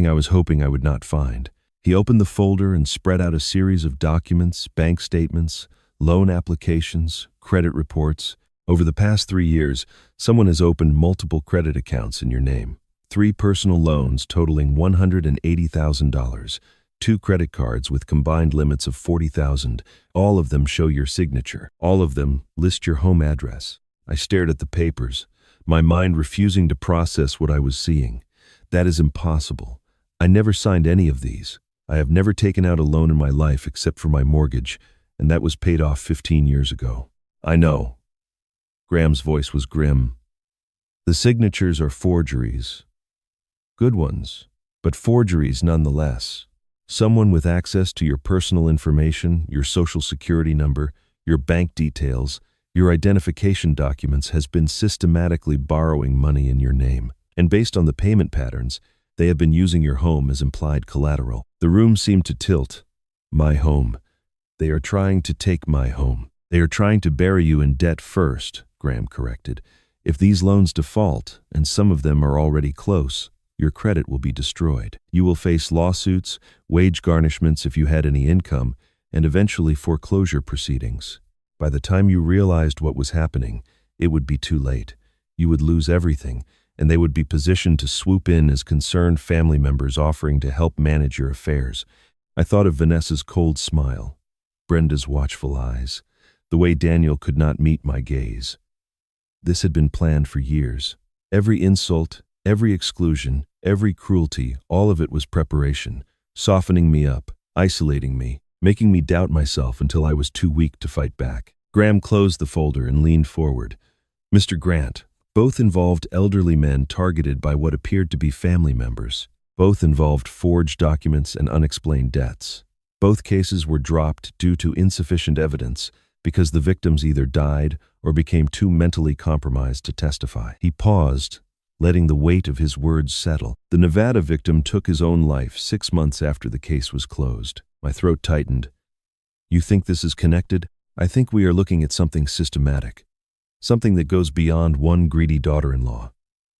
I was hoping I would not find. He opened the folder and spread out a series of documents, bank statements, loan applications, credit reports. Over the past 3 years, someone has opened multiple credit accounts in your name. 3 personal loans totaling $180,000, 2 credit cards with combined limits of $40,000. All of them show your signature. All of them list your home address. I stared at the papers, my mind refusing to process what I was seeing. That is impossible. I never signed any of these. I have never taken out a loan in my life except for my mortgage, and that was paid off 15 years ago. "I know." Graham's voice was grim. "The signatures are forgeries. Good ones, but forgeries nonetheless. Someone with access to your personal information, your social security number, your bank details, your identification documents has been systematically borrowing money in your name. And based on the payment patterns, they have been using your home as implied collateral." The room seemed to tilt. "My home. They are trying to take my home. They are trying to bury you in debt first," Graham corrected. "If these loans default, and some of them are already close, your credit will be destroyed. You will face lawsuits, wage garnishments if you had any income, and eventually foreclosure proceedings. By the time you realized what was happening, it would be too late. You would lose everything, and they would be positioned to swoop in as concerned family members offering to help manage your affairs." I thought of Vanessa's cold smile, Brenda's watchful eyes, the way Daniel could not meet my gaze. This had been planned for years. Every insult, every exclusion, every cruelty, all of it was preparation, softening me up, isolating me, making me doubt myself until I was too weak to fight back. Graham closed the folder and leaned forward. "Mr. Grant, both involved elderly men targeted by what appeared to be family members. Both involved forged documents and unexplained debts. Both cases were dropped due to insufficient evidence because the victims either died or became too mentally compromised to testify." He paused, letting the weight of his words settle. "The Nevada victim took his own life 6 months after the case was closed." My throat tightened. "You think this is connected?" "I think we are looking at something systematic. Something that goes beyond one greedy daughter-in-law."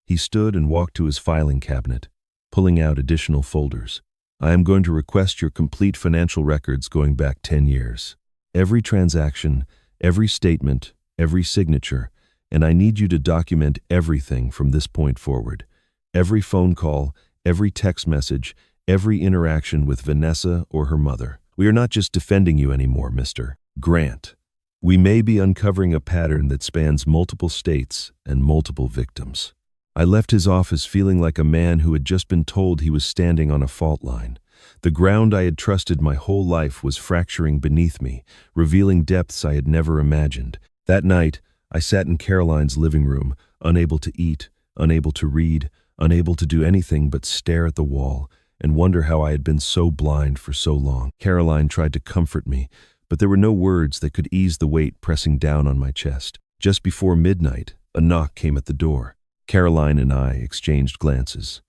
He stood and walked to his filing cabinet, pulling out additional folders. "I am going to request your complete financial records going back 10 years. Every transaction, every statement, every signature, and I need you to document everything from this point forward. Every phone call, every text message, every interaction with Vanessa or her mother. We are not just defending you anymore, Mr. Grant. We may be uncovering a pattern that spans multiple states and multiple victims." I left his office feeling like a man who had just been told he was standing on a fault line. The ground I had trusted my whole life was fracturing beneath me, revealing depths I had never imagined. That night, I sat in Caroline's living room, unable to eat, unable to read, unable to do anything but stare at the wall and wonder how I had been so blind for so long. Caroline tried to comfort me, but there were no words that could ease the weight pressing down on my chest. Just before midnight, a knock came at the door. Caroline and I exchanged glances.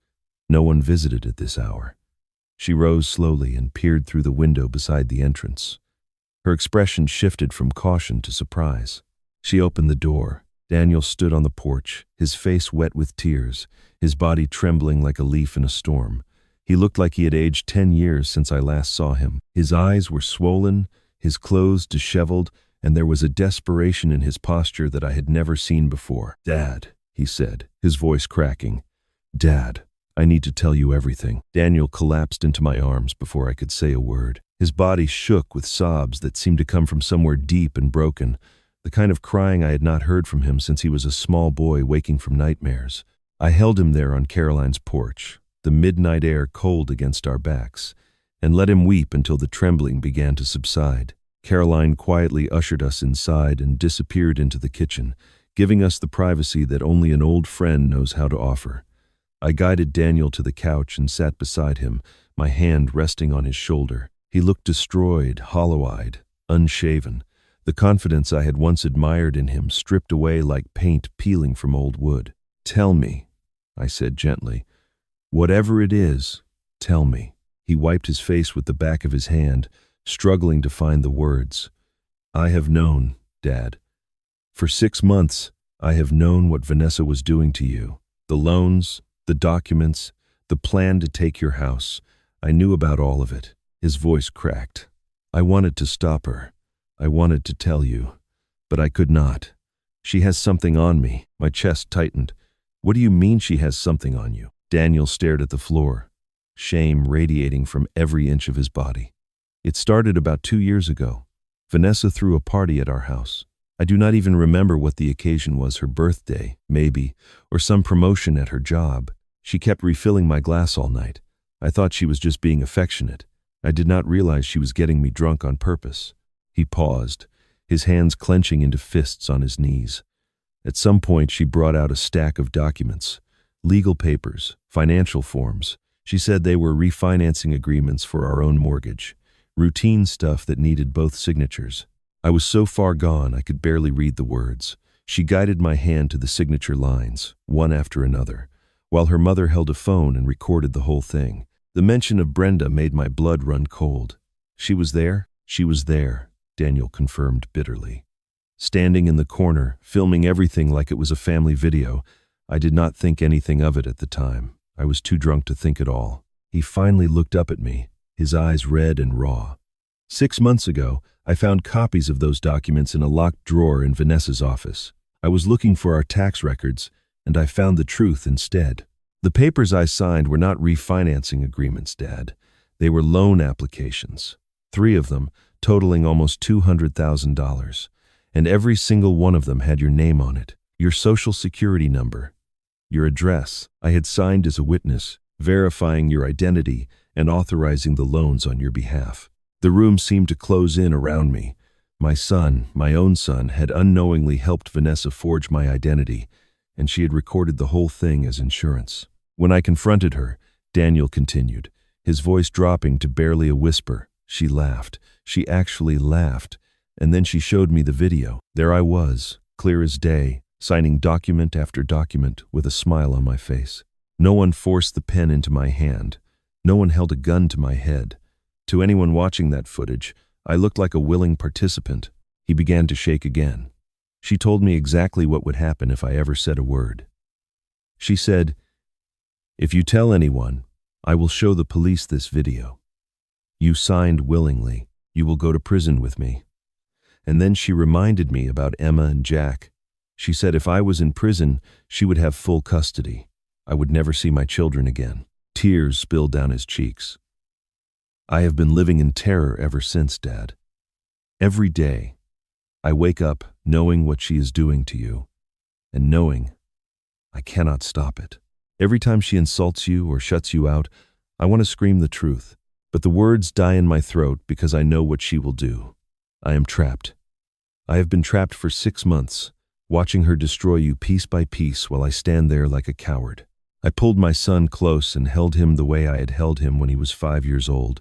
No one visited at this hour. She rose slowly and peered through the window beside the entrance. Her expression shifted from caution to surprise. She opened the door. Daniel stood on the porch, his face wet with tears, his body trembling like a leaf in a storm. He looked like he had aged 10 years since I last saw him. His eyes were swollen, his clothes disheveled, and there was a desperation in his posture that I had never seen before. "Dad," he said, his voice cracking. "Dad, I need to tell you everything." Daniel collapsed into my arms before I could say a word. His body shook with sobs that seemed to come from somewhere deep and broken, the kind of crying I had not heard from him since he was a small boy waking from nightmares. I held him there on Caroline's porch, the midnight air cold against our backs, and let him weep until the trembling began to subside. Caroline quietly ushered us inside and disappeared into the kitchen, giving us the privacy that only an old friend knows how to offer. I guided Daniel to the couch and sat beside him, my hand resting on his shoulder. He looked destroyed, hollow-eyed, unshaven, the confidence I had once admired in him stripped away like paint peeling from old wood. "Tell me," I said gently. "Whatever it is, tell me." He wiped his face with the back of his hand, struggling to find the words. "I have known, Dad. For 6 months, I have known what Vanessa was doing to you. The loans, the documents, the plan to take your house. I knew about all of it." His voice cracked. "I wanted to stop her. I wanted to tell you, but I could not. She has something on me." My chest tightened. "What do you mean she has something on you?" Daniel stared at the floor, shame radiating from every inch of his body. "It started about 2 years ago. Vanessa threw a party at our house. I do not even remember what the occasion was, her birthday, maybe, or some promotion at her job. She kept refilling my glass all night. I thought she was just being affectionate. I did not realize she was getting me drunk on purpose." He paused, his hands clenching into fists on his knees. At some point, she brought out a stack of documents, legal papers, financial forms. She said they were refinancing agreements for our own mortgage, routine stuff that needed both signatures. I was so far gone I could barely read the words. She guided my hand to the signature lines, one after another, while her mother held a phone and recorded the whole thing. The mention of Brenda made my blood run cold. "She was there?" "She was there," Daniel confirmed bitterly. Standing in the corner, filming everything like it was a family video, I did not think anything of it at the time. I was too drunk to think at all. He finally looked up at me, his eyes red and raw. "6 months ago, I found copies of those documents in a locked drawer in Vanessa's office. I was looking for our tax records, and I found the truth instead. The papers I signed were not refinancing agreements, Dad. They were loan applications. 3 of them, totaling almost $200,000. And every single one of them had your name on it, your social security number, your address. I had signed as a witness, verifying your identity and authorizing the loans on your behalf." The room seemed to close in around me. My son, my own son, had unknowingly helped Vanessa forge my identity, and she had recorded the whole thing as insurance. When I confronted her, Daniel continued, his voice dropping to barely a whisper. She laughed. She actually laughed. And then she showed me the video. There I was, clear as day, signing document after document with a smile on my face. No one forced the pen into my hand. No one held a gun to my head. To anyone watching that footage, I looked like a willing participant. He began to shake again. She told me exactly what would happen if I ever said a word. She said, "If you tell anyone, I will show the police this video. You signed willingly. You will go to prison with me." And then she reminded me about Emma and Jack. She said if I was in prison, she would have full custody. I would never see my children again. Tears spilled down his cheeks. "I have been living in terror ever since, Dad. Every day, I wake up knowing what she is doing to you, and knowing I cannot stop it. Every time she insults you or shuts you out, I want to scream the truth. but the words die in my throat because I know what she will do. I am trapped. I have been trapped for 6 months, watching her destroy you piece by piece while I stand there like a coward. I pulled my son close and held him the way I had held him when he was 5 years old,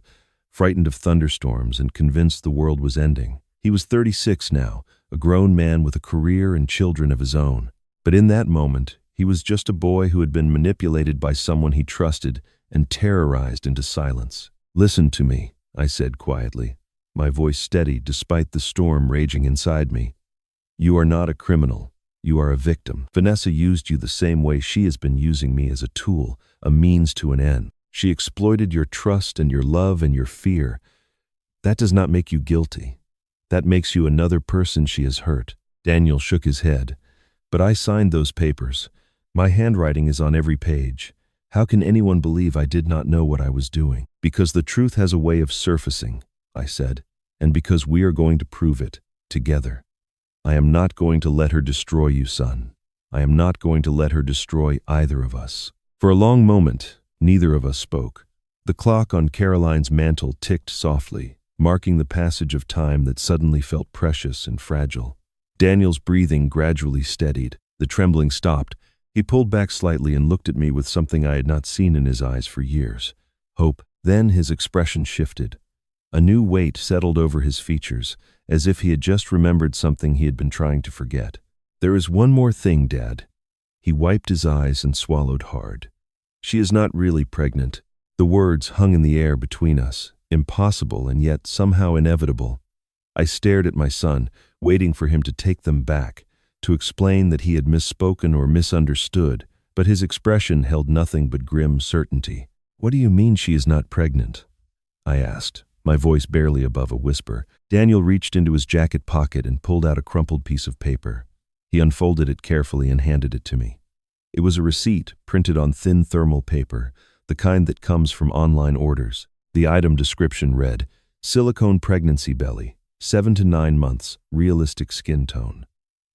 frightened of thunderstorms and convinced the world was ending. He was 36 now, a grown man with a career and children of his own. But in that moment, he was just a boy who had been manipulated by someone he trusted and terrorized into silence. "Listen to me," I said quietly, my voice steady despite the storm raging inside me. "You are not a criminal. You are a victim. Vanessa used you the same way she has been using me as a tool, a means to an end. She exploited your trust and your love and your fear. That does not make you guilty. That makes you another person she has hurt." Daniel shook his head. "But I signed those papers. My handwriting is on every page. How can anyone believe I did not know what I was doing?" "Because the truth has a way of surfacing," I said, "and because we are going to prove it, together. I am not going to let her destroy you, son. I am not going to let her destroy either of us." For a long moment, neither of us spoke. The clock on Caroline's mantel ticked softly, marking the passage of time that suddenly felt precious and fragile. Daniel's breathing gradually steadied. The trembling stopped. He pulled back slightly and looked at me with something I had not seen in his eyes for years. Hope. Then his expression shifted. A new weight settled over his features, as if he had just remembered something he had been trying to forget. "There is one more thing, Dad." He wiped his eyes and swallowed hard. "She is not really pregnant." The words hung in the air between us, impossible and yet somehow inevitable. I stared at my son, waiting for him to take them back, to explain that he had misspoken or misunderstood, but his expression held nothing but grim certainty. "What do you mean she is not pregnant?" I asked, my voice barely above a whisper. Daniel reached into his jacket pocket and pulled out a crumpled piece of paper. He unfolded it carefully and handed it to me. It was a receipt printed on thin thermal paper, the kind that comes from online orders. The item description read, "Silicone pregnancy belly, 7 to 9 months, realistic skin tone."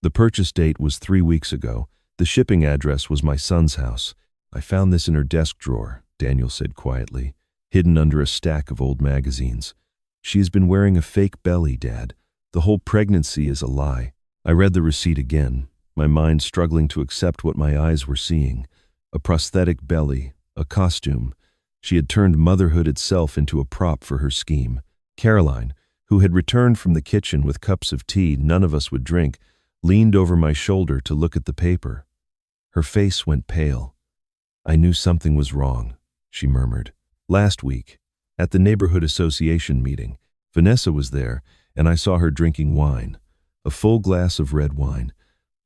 The purchase date was 3 weeks ago. The shipping address was my son's house. "I found this in her desk drawer," Daniel said quietly, hidden under a stack of old magazines. "She has been wearing a fake belly, Dad. The whole pregnancy is a lie." I read the receipt again, my mind struggling to accept what my eyes were seeing. A prosthetic belly, a costume. She had turned motherhood itself into a prop for her scheme. Caroline, who had returned from the kitchen with cups of tea none of us would drink, leaned over my shoulder to look at the paper. Her face went pale. "I knew something was wrong," she murmured. "Last week, at the neighborhood association meeting, Vanessa was there, and I saw her drinking wine, a full glass of red wine.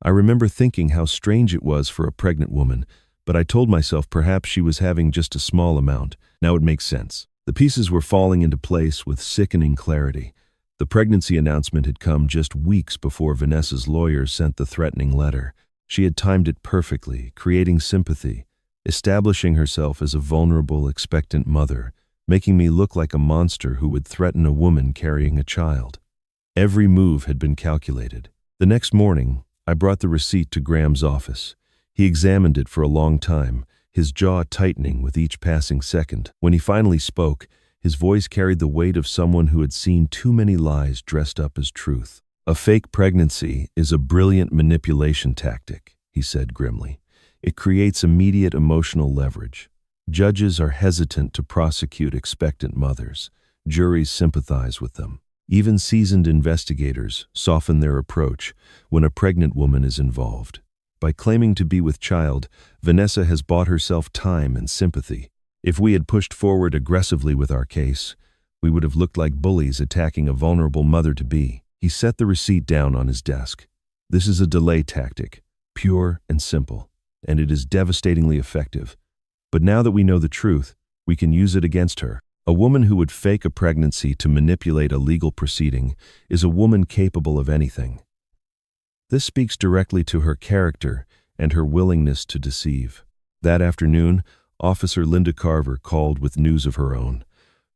I remember thinking how strange it was for a pregnant woman, but I told myself perhaps she was having just a small amount. Now it makes sense." The pieces were falling into place with sickening clarity. The pregnancy announcement had come just weeks before Vanessa's lawyers sent the threatening letter. She had timed it perfectly, creating sympathy, establishing herself as a vulnerable, expectant mother, making me look like a monster who would threaten a woman carrying a child. Every move had been calculated. The next morning, I brought the receipt to Graham's office. He examined it for a long time, his jaw tightening with each passing second. When he finally spoke, his voice carried the weight of someone who had seen too many lies dressed up as truth. "A fake pregnancy is a brilliant manipulation tactic," he said grimly. "It creates immediate emotional leverage. Judges are hesitant to prosecute expectant mothers. Juries sympathize with them. Even seasoned investigators soften their approach when a pregnant woman is involved. By claiming to be with child, Vanessa has bought herself time and sympathy. If we had pushed forward aggressively with our case, we would have looked like bullies attacking a vulnerable mother-to-be." He set the receipt down on his desk. "This is a delay tactic, pure and simple, and it is devastatingly effective. But now that we know the truth, we can use it against her. A woman who would fake a pregnancy to manipulate a legal proceeding is a woman capable of anything. This speaks directly to her character and her willingness to deceive." That afternoon, Officer Linda Carver called with news of her own.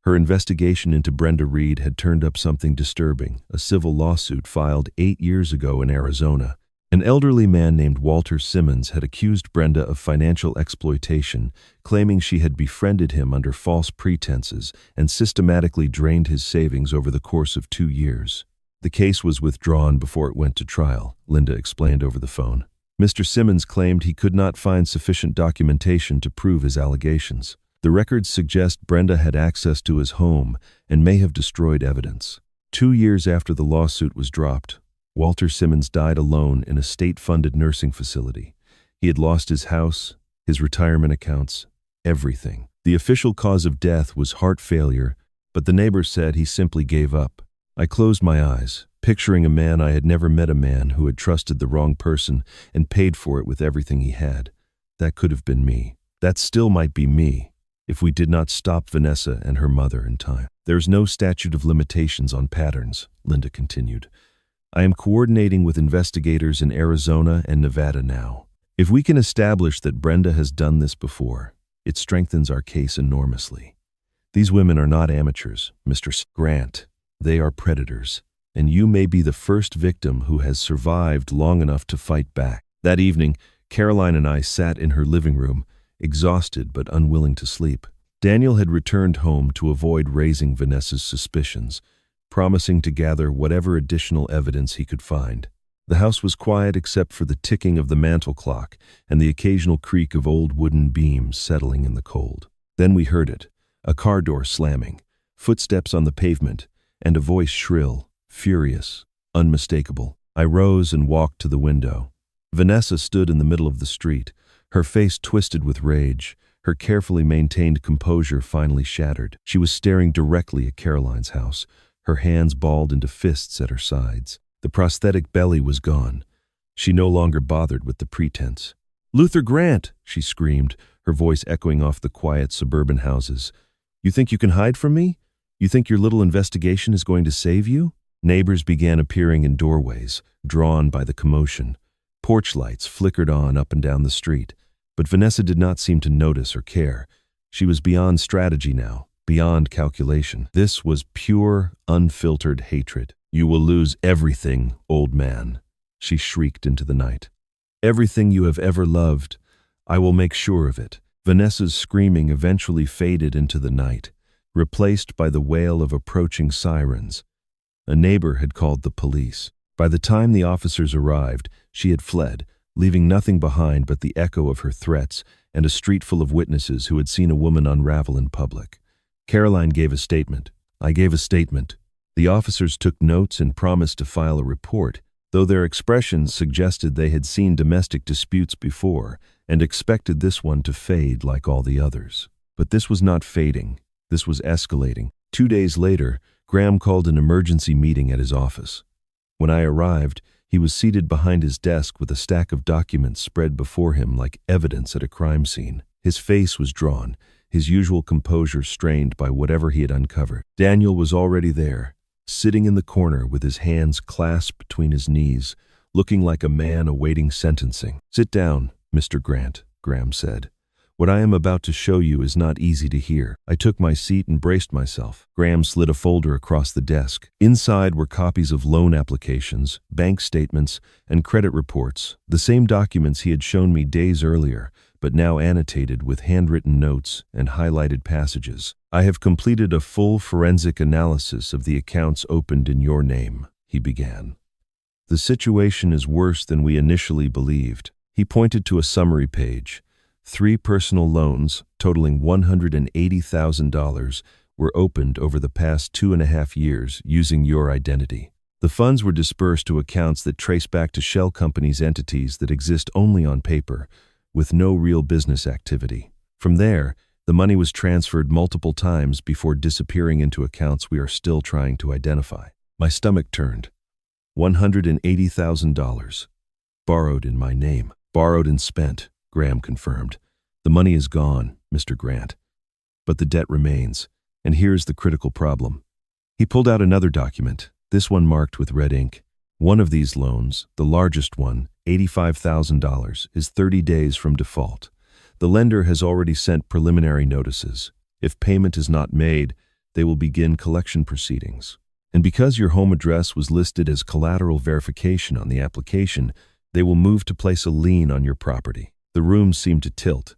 Her investigation into Brenda Reed had turned up something disturbing, a civil lawsuit filed 8 years ago in Arizona. An elderly man named Walter Simmons had accused Brenda of financial exploitation, claiming she had befriended him under false pretenses and systematically drained his savings over the course of 2 years. The case was withdrawn before it went to trial, Linda explained over the phone. Mr. Simmons claimed he could not find sufficient documentation to prove his allegations. The records suggest Brenda had access to his home and may have destroyed evidence. 2 years after the lawsuit was dropped, Walter Simmons died alone in a state-funded nursing facility. He had lost his house, his retirement accounts, everything. The official cause of death was heart failure, but the neighbors said he simply gave up. I closed my eyes, picturing a man I had never met, a man who had trusted the wrong person and paid for it with everything he had. That could have been me. That still might be me, if we did not stop Vanessa and her mother in time. There's no statute of limitations on patterns, Linda continued. I am coordinating with investigators in Arizona and Nevada now. If we can establish that Brenda has done this before, it strengthens our case enormously. These women are not amateurs, Mr. Grant. They are predators, and you may be the first victim who has survived long enough to fight back. That evening, Caroline and I sat in her living room, exhausted but unwilling to sleep. Daniel had returned home to avoid raising Vanessa's suspicions, promising to gather whatever additional evidence he could find. The house was quiet except for the ticking of the mantel clock and the occasional creak of old wooden beams settling in the cold. Then we heard it, a car door slamming, footsteps on the pavement, and a voice shrill, furious, unmistakable. I rose and walked to the window. Vanessa stood in the middle of the street, her face twisted with rage, her carefully maintained composure finally shattered. She was staring directly at Caroline's house, her hands balled into fists at her sides. The prosthetic belly was gone. She no longer bothered with the pretense. "Luther Grant!" she screamed, her voice echoing off the quiet suburban houses. "You think you can hide from me? You think your little investigation is going to save you?" Neighbors began appearing in doorways, drawn by the commotion. Porch lights flickered on up and down the street, but Vanessa did not seem to notice or care. She was beyond strategy now, beyond calculation. This was pure, unfiltered hatred. "You will lose everything, old man," she shrieked into the night. "Everything you have ever loved. I will make sure of it." Vanessa's screaming eventually faded into the night, replaced by the wail of approaching sirens. A neighbor had called the police. By the time the officers arrived, she had fled, leaving nothing behind but the echo of her threats and a street full of witnesses who had seen a woman unravel in public. Caroline gave a statement. I gave a statement. The officers took notes and promised to file a report, though their expressions suggested they had seen domestic disputes before and expected this one to fade like all the others. But this was not fading. This was escalating. 2 days later, Graham called an emergency meeting at his office. When I arrived, he was seated behind his desk with a stack of documents spread before him like evidence at a crime scene. His face was drawn, his usual composure strained by whatever he had uncovered. Daniel was already there, sitting in the corner with his hands clasped between his knees, looking like a man awaiting sentencing. "Sit down, Mr. Grant," Graham said. "What I am about to show you is not easy to hear." I took my seat and braced myself. Graham slid a folder across the desk. Inside were copies of loan applications, bank statements, and credit reports, the same documents he had shown me days earlier, but now annotated with handwritten notes and highlighted passages. "I have completed a full forensic analysis of the accounts opened in your name," he began. "The situation is worse than we initially believed." He pointed to a summary page. 3 personal loans, totaling $180,000, were opened over the past 2.5 years using your identity. The funds were dispersed to accounts that trace back to shell companies' entities that exist only on paper, with no real business activity. From there, the money was transferred multiple times before disappearing into accounts we are still trying to identify. My stomach turned. $180,000. Borrowed in my name. Borrowed and spent, Graham confirmed. "The money is gone, Mr. Grant. But the debt remains, and here's the critical problem." He pulled out another document, this one marked with red ink. "One of these loans, the largest one, $85,000, is 30 days from default. The lender has already sent preliminary notices. If payment is not made, they will begin collection proceedings. And because your home address was listed as collateral verification on the application, They will move to place a lien on your property. The rooms seem to tilt.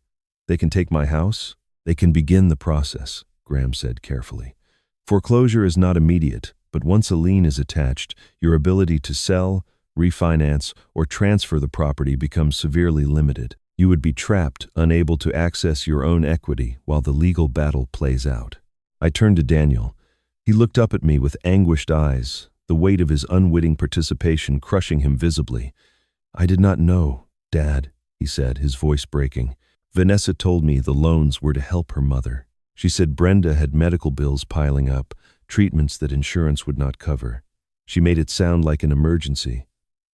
They can take my house? They can begin the process, Graham said carefully. Foreclosure is not immediate, but once a lien is attached, your ability to sell, refinance, or transfer the property becomes severely limited. You would be trapped, unable to access your own equity while the legal battle plays out. I turned to Daniel. He looked up at me with anguished eyes, the weight of his unwitting participation crushing him visibly. I did not know, Dad, he said, his voice breaking. Vanessa told me the loans were to help her mother. She said Brenda had medical bills piling up, treatments that insurance would not cover. She made it sound like an emergency.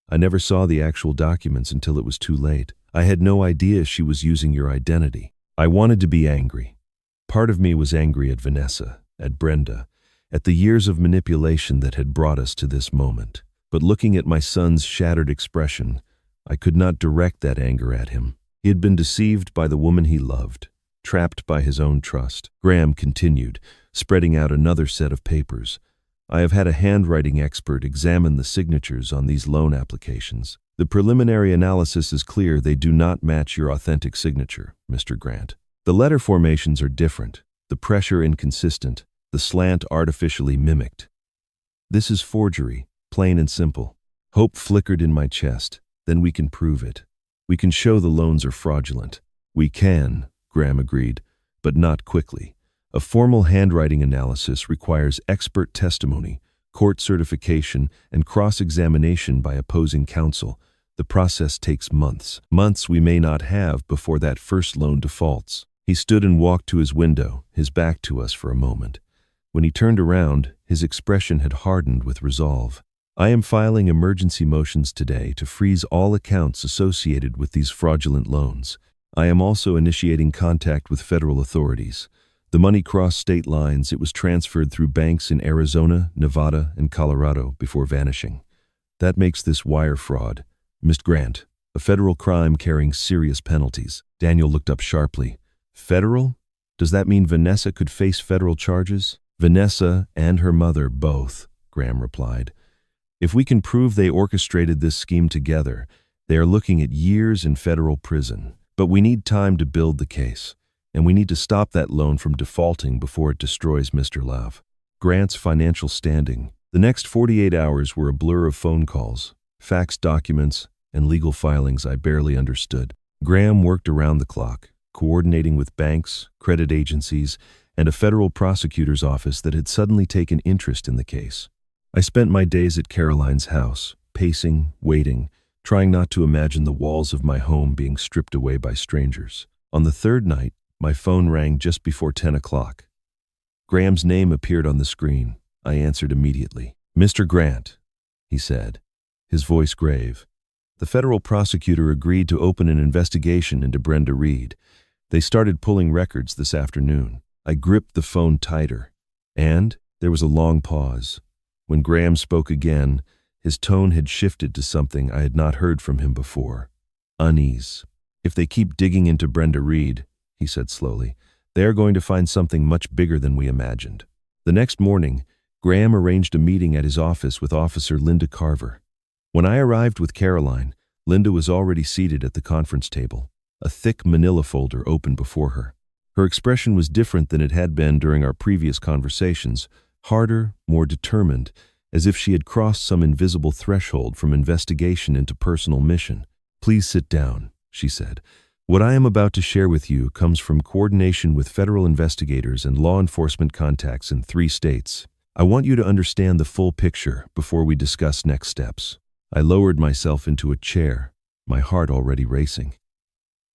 I never saw the actual documents until it was too late. I had no idea she was using your identity. I wanted to be angry. Part of me was angry at Vanessa, at Brenda, at the years of manipulation that had brought us to this moment. But looking at my son's shattered expression, I could not direct that anger at him. He had been deceived by the woman he loved, trapped by his own trust. Graham continued, spreading out another set of papers. I have had a handwriting expert examine the signatures on these loan applications. The preliminary analysis is clear they do not match your authentic signature, Mr. Grant. The letter formations are different, the pressure inconsistent, the slant artificially mimicked. This is forgery, plain and simple. Hope flickered in my chest. Then we can prove it. We can show the loans are fraudulent. We can, Graham agreed, but not quickly. A formal handwriting analysis requires expert testimony, court certification, and cross-examination by opposing counsel. The process takes months. Months we may not have before that first loan defaults. He stood and walked to his window, his back to us for a moment. When he turned around, his expression had hardened with resolve. I am filing emergency motions today to freeze all accounts associated with these fraudulent loans. I am also initiating contact with federal authorities. The money crossed state lines. It was transferred through banks in Arizona, Nevada, and Colorado before vanishing. That makes this wire fraud, Mr. Grant, a federal crime carrying serious penalties. Daniel looked up sharply. Federal? Does that mean Vanessa could face federal charges? Vanessa and her mother both, Graham replied. If we can prove they orchestrated this scheme together, they are looking at years in federal prison. But we need time to build the case, and we need to stop that loan from defaulting before it destroys Mr. Love. Grant's financial standing. The next 48 hours were a blur of phone calls, fax documents, and legal filings I barely understood. Graham worked around the clock, coordinating with banks, credit agencies, and a federal prosecutor's office that had suddenly taken interest in the case. I spent my days at Caroline's house, pacing, waiting, trying not to imagine the walls of my home being stripped away by strangers. On the third night, my phone rang just before 10 o'clock. Graham's name appeared on the screen. I answered immediately. Mr. Grant, he said, his voice grave. The federal prosecutor agreed to open an investigation into Brenda Reed. They started pulling records this afternoon. I gripped the phone tighter, and there was a long pause. When Graham spoke again, his tone had shifted to something I had not heard from him before. Unease. If they keep digging into Brenda Reed, he said slowly, they are going to find something much bigger than we imagined. The next morning, Graham arranged a meeting at his office with Officer Linda Carver. When I arrived with Caroline, Linda was already seated at the conference table, a thick manila folder open before her. Her expression was different than it had been during our previous conversations, harder, more determined, as if she had crossed some invisible threshold from investigation into personal mission. Please sit down, she said. What I am about to share with you comes from coordination with federal investigators and law enforcement contacts in 3 states. I want you to understand the full picture before we discuss next steps. I lowered myself into a chair, my heart already racing.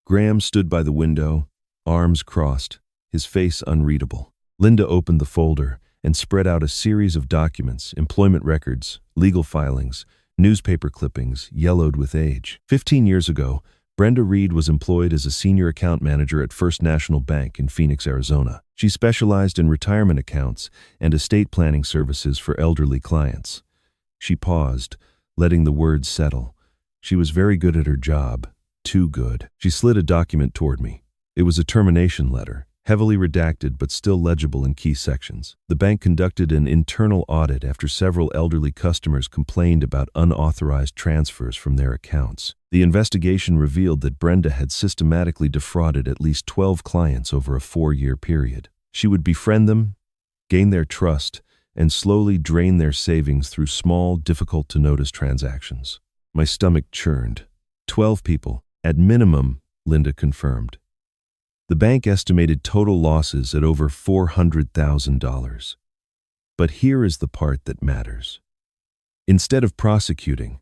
Graham stood by the window, arms crossed, his face unreadable. Linda opened the folder and spread out a series of documents, employment records, legal filings, newspaper clippings, yellowed with age. 15 years ago, Brenda Reed was employed as a senior account manager at First National Bank in Phoenix, Arizona. She specialized in retirement accounts and estate planning services for elderly clients. She paused, letting the words settle. She was very good at her job, too good. She slid a document toward me. It was a termination letter, heavily redacted but still legible in key sections. The bank conducted an internal audit after several elderly customers complained about unauthorized transfers from their accounts. The investigation revealed that Brenda had systematically defrauded at least 12 clients over a 4-year period. She would befriend them, gain their trust, and slowly drain their savings through small, difficult-to-notice transactions. My stomach churned. 12 people, at minimum, Linda confirmed. The bank estimated total losses at over $400,000. But here is the part that matters. Instead of prosecuting,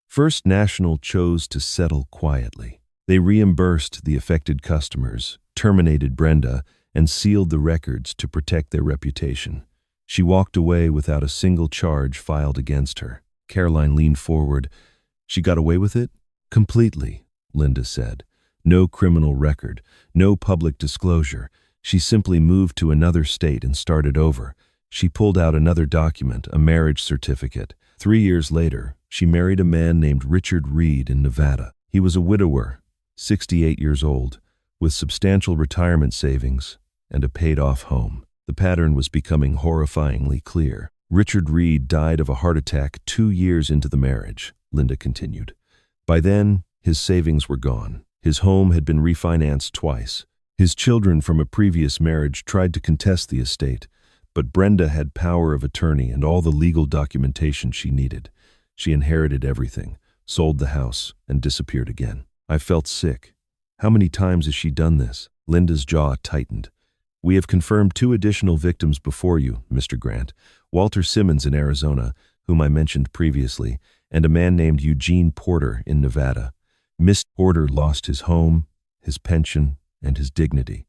First National chose to settle quietly. They reimbursed the affected customers, terminated Brenda, and sealed the records to protect their reputation. She walked away without a single charge filed against her. Caroline leaned forward. She got away with it? Completely, Linda said. No criminal record, no public disclosure. She simply moved to another state and started over. She pulled out another document, a marriage certificate. 3 years later, she married a man named Richard Reed in Nevada. He was a widower, 68 years old, with substantial retirement savings and a paid-off home. The pattern was becoming horrifyingly clear. Richard Reed died of a heart attack 2 years into the marriage, Linda continued. By then, his savings were gone. His home had been refinanced twice. His children from a previous marriage tried to contest the estate, but Brenda had power of attorney and all the legal documentation she needed. She inherited everything, sold the house, and disappeared again. I felt sick. How many times has she done this? Linda's jaw tightened. We have confirmed 2 additional victims before you, Mr. Grant. Walter Simmons in Arizona, whom I mentioned previously, and a man named Eugene Porter in Nevada. Mr. Porter lost his home, his pension, and his dignity.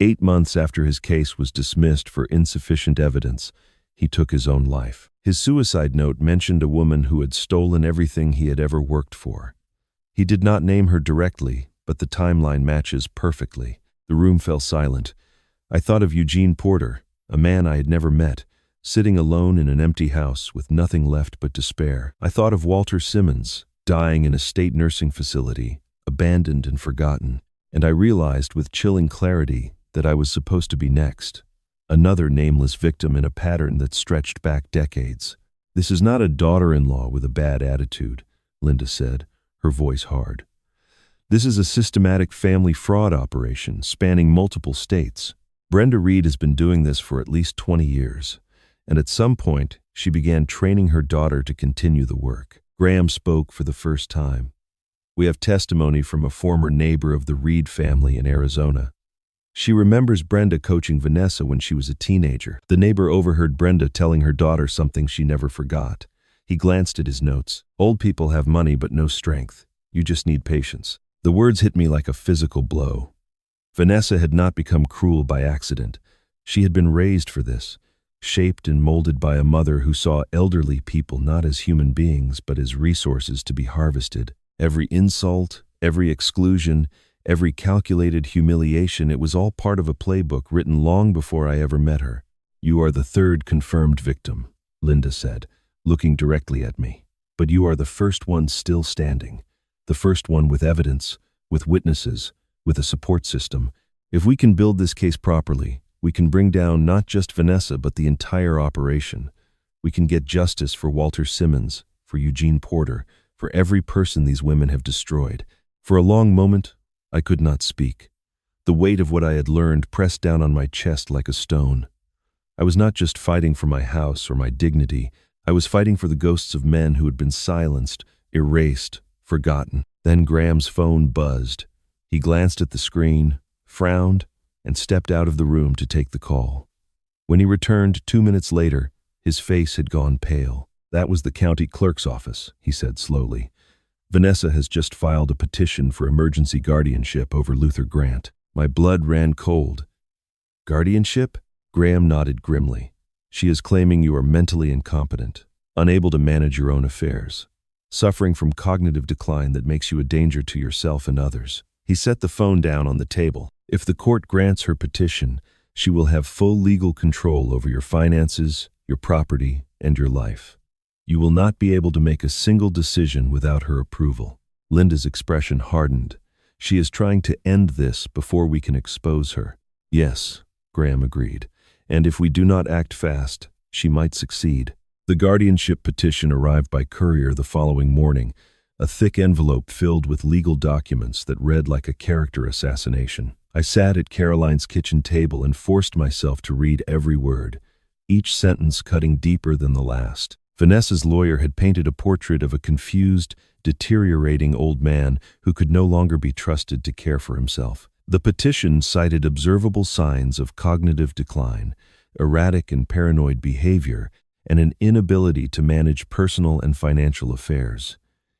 8 months after his case was dismissed for insufficient evidence, he took his own life. His suicide note mentioned a woman who had stolen everything he had ever worked for. He did not name her directly, but the timeline matches perfectly. The room fell silent. I thought of Eugene Porter, a man I had never met, sitting alone in an empty house with nothing left but despair. I thought of Walter Simmons, dying in a state nursing facility, abandoned and forgotten, and I realized with chilling clarity that I was supposed to be next, another nameless victim in a pattern that stretched back decades. This is not a daughter-in-law with a bad attitude, Linda said, her voice hard. This is a systematic family fraud operation spanning multiple states. Brenda Reed has been doing this for at least 20 years, and at some point, she began training her daughter to continue the work. Graham spoke for the first time. We have testimony from a former neighbor of the Reed family in Arizona. She remembers Brenda coaching Vanessa when she was a teenager. The neighbor overheard Brenda telling her daughter something she never forgot. He glanced at his notes. Old people have money but no strength. You just need patience. The words hit me like a physical blow. Vanessa had not become cruel by accident. She had been raised for this, shaped and molded by a mother who saw elderly people not as human beings but as resources to be harvested. Every insult, every exclusion, every calculated humiliation, it was all part of a playbook written long before I ever met her. You are the 3rd confirmed victim, Linda said, looking directly at me. But you are the first one still standing, the first one with evidence, with witnesses, with a support system. If we can build this case properly, we can bring down not just Vanessa but the entire operation. We can get justice for Walter Simmons, for Eugene Porter, for every person these women have destroyed. For a long moment, I could not speak. The weight of what I had learned pressed down on my chest like a stone. I was not just fighting for my house or my dignity. I was fighting for the ghosts of men who had been silenced, erased, forgotten. Then Graham's phone buzzed. He glanced at the screen, frowned, and stepped out of the room to take the call. When he returned 2 minutes later, his face had gone pale. That was the county clerk's office, he said slowly. Vanessa has just filed a petition for emergency guardianship over Luther Grant. My blood ran cold. Guardianship? Graham nodded grimly. She is claiming you are mentally incompetent, unable to manage your own affairs, suffering from cognitive decline that makes you a danger to yourself and others. He set the phone down on the table. If the court grants her petition, she will have full legal control over your finances, your property, and your life. You will not be able to make a single decision without her approval. Linda's expression hardened. She is trying to end this before we can expose her. Yes, Graham agreed. And if we do not act fast, she might succeed. The guardianship petition arrived by courier the following morning, a thick envelope filled with legal documents that read like a character assassination. I sat at Caroline's kitchen table and forced myself to read every word, each sentence cutting deeper than the last. Vanessa's lawyer had painted a portrait of a confused, deteriorating old man who could no longer be trusted to care for himself. The petition cited observable signs of cognitive decline, erratic and paranoid behavior, and an inability to manage personal and financial affairs.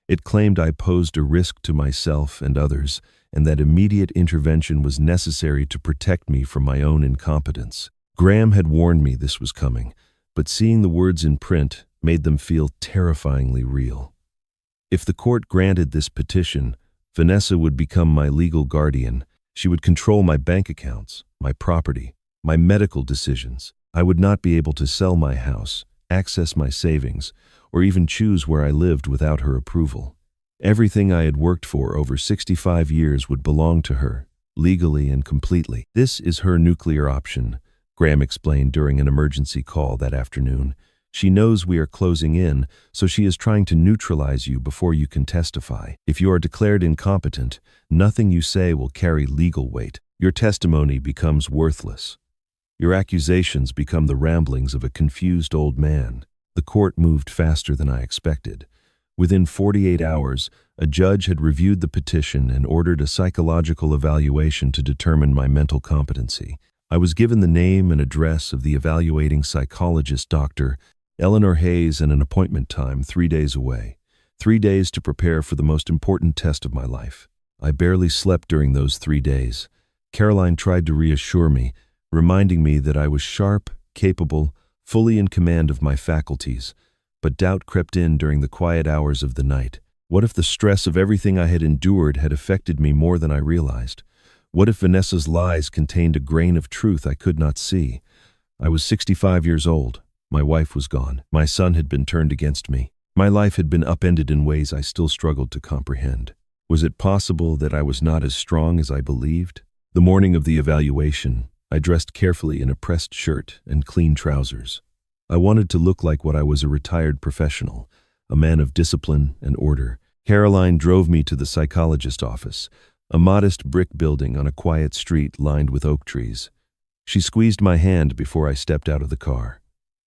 It claimed I posed a risk to myself and others, and that immediate intervention was necessary to protect me from my own incompetence. Graham had warned me this was coming, but seeing the words in print made them feel terrifyingly real. If the court granted this petition, Vanessa would become my legal guardian. She would control my bank accounts, my property, my medical decisions. I would not be able to sell my house, access my savings, or even choose where I lived without her approval. Everything I had worked for over 65 years would belong to her, legally and completely. This is her nuclear option, Graham explained during an emergency call that afternoon. She knows we are closing in, so she is trying to neutralize you before you can testify. If you are declared incompetent, nothing you say will carry legal weight. Your testimony becomes worthless. Your accusations become the ramblings of a confused old man. The court moved faster than I expected. Within 48 hours, a judge had reviewed the petition and ordered a psychological evaluation to determine my mental competency. I was given the name and address of the evaluating psychologist, Dr. Eleanor Hayes, and an appointment time 3 days away. 3 days to prepare for the most important test of my life. I barely slept during those 3 days. Caroline tried to reassure me, reminding me that I was sharp, capable, fully in command of my faculties, but doubt crept in during the quiet hours of the night. What if the stress of everything I had endured had affected me more than I realized? What if Vanessa's lies contained a grain of truth I could not see? I was 65 years old. My wife was gone. My son had been turned against me. My life had been upended in ways I still struggled to comprehend. Was it possible that I was not as strong as I believed? The morning of the evaluation, I dressed carefully in a pressed shirt and clean trousers. I wanted to look like what I was, a retired professional, a man of discipline and order. Caroline drove me to the psychologist's office, a modest brick building on a quiet street lined with oak trees. She squeezed my hand before I stepped out of the car.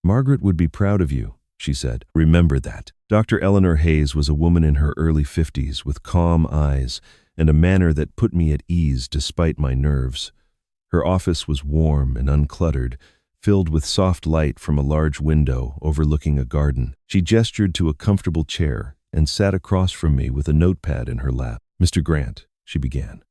"Margaret would be proud of you," she said. "Remember that." Dr. Eleanor Hayes was a woman in her early 50s with calm eyes and a manner that put me at ease despite my nerves. Her office was warm and uncluttered, filled with soft light from a large window overlooking a garden. She gestured to a comfortable chair and sat across from me with a notepad in her lap. "Mr. Grant," she began,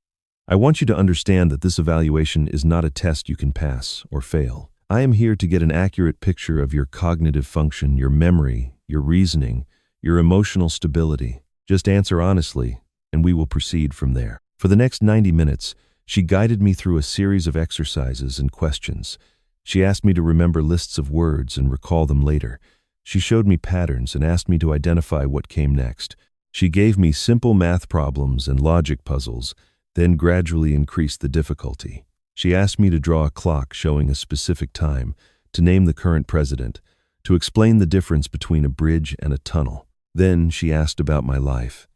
"I want you to understand that this evaluation is not a test you can pass or fail. I am here to get an accurate picture of your cognitive function, your memory, your reasoning, your emotional stability. Just answer honestly, and we will proceed from there." For the next 90 minutes, she guided me through a series of exercises and questions. She asked me to remember lists of words and recall them later. She showed me patterns and asked me to identify what came next. She gave me simple math problems and logic puzzles, then gradually increased the difficulty. She asked me to draw a clock showing a specific time, to name the current president, to explain the difference between a bridge and a tunnel. Then she asked about my life.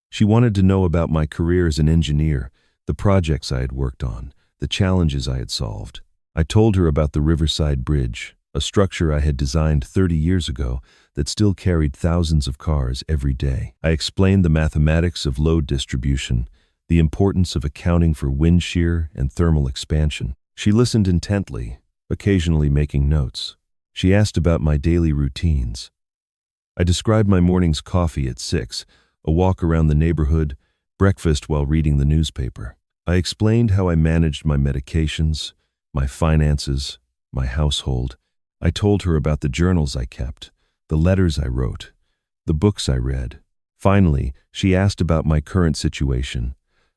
She wanted to know about my career as an engineer, the projects I had worked on, the challenges I had solved. I told her about the Riverside Bridge, a structure I had designed 30 years ago that still carried thousands of cars every day. I explained the mathematics of load distribution, the importance of accounting for wind shear and thermal expansion. She listened intently, occasionally making notes. She asked about my daily routines. I described my morning's coffee at 6, a walk around the neighborhood, breakfast while reading the newspaper. I explained how I managed my medications, my finances, my household. I told her about the journals I kept, the letters I wrote, the books I read. Finally, she asked about my current situation.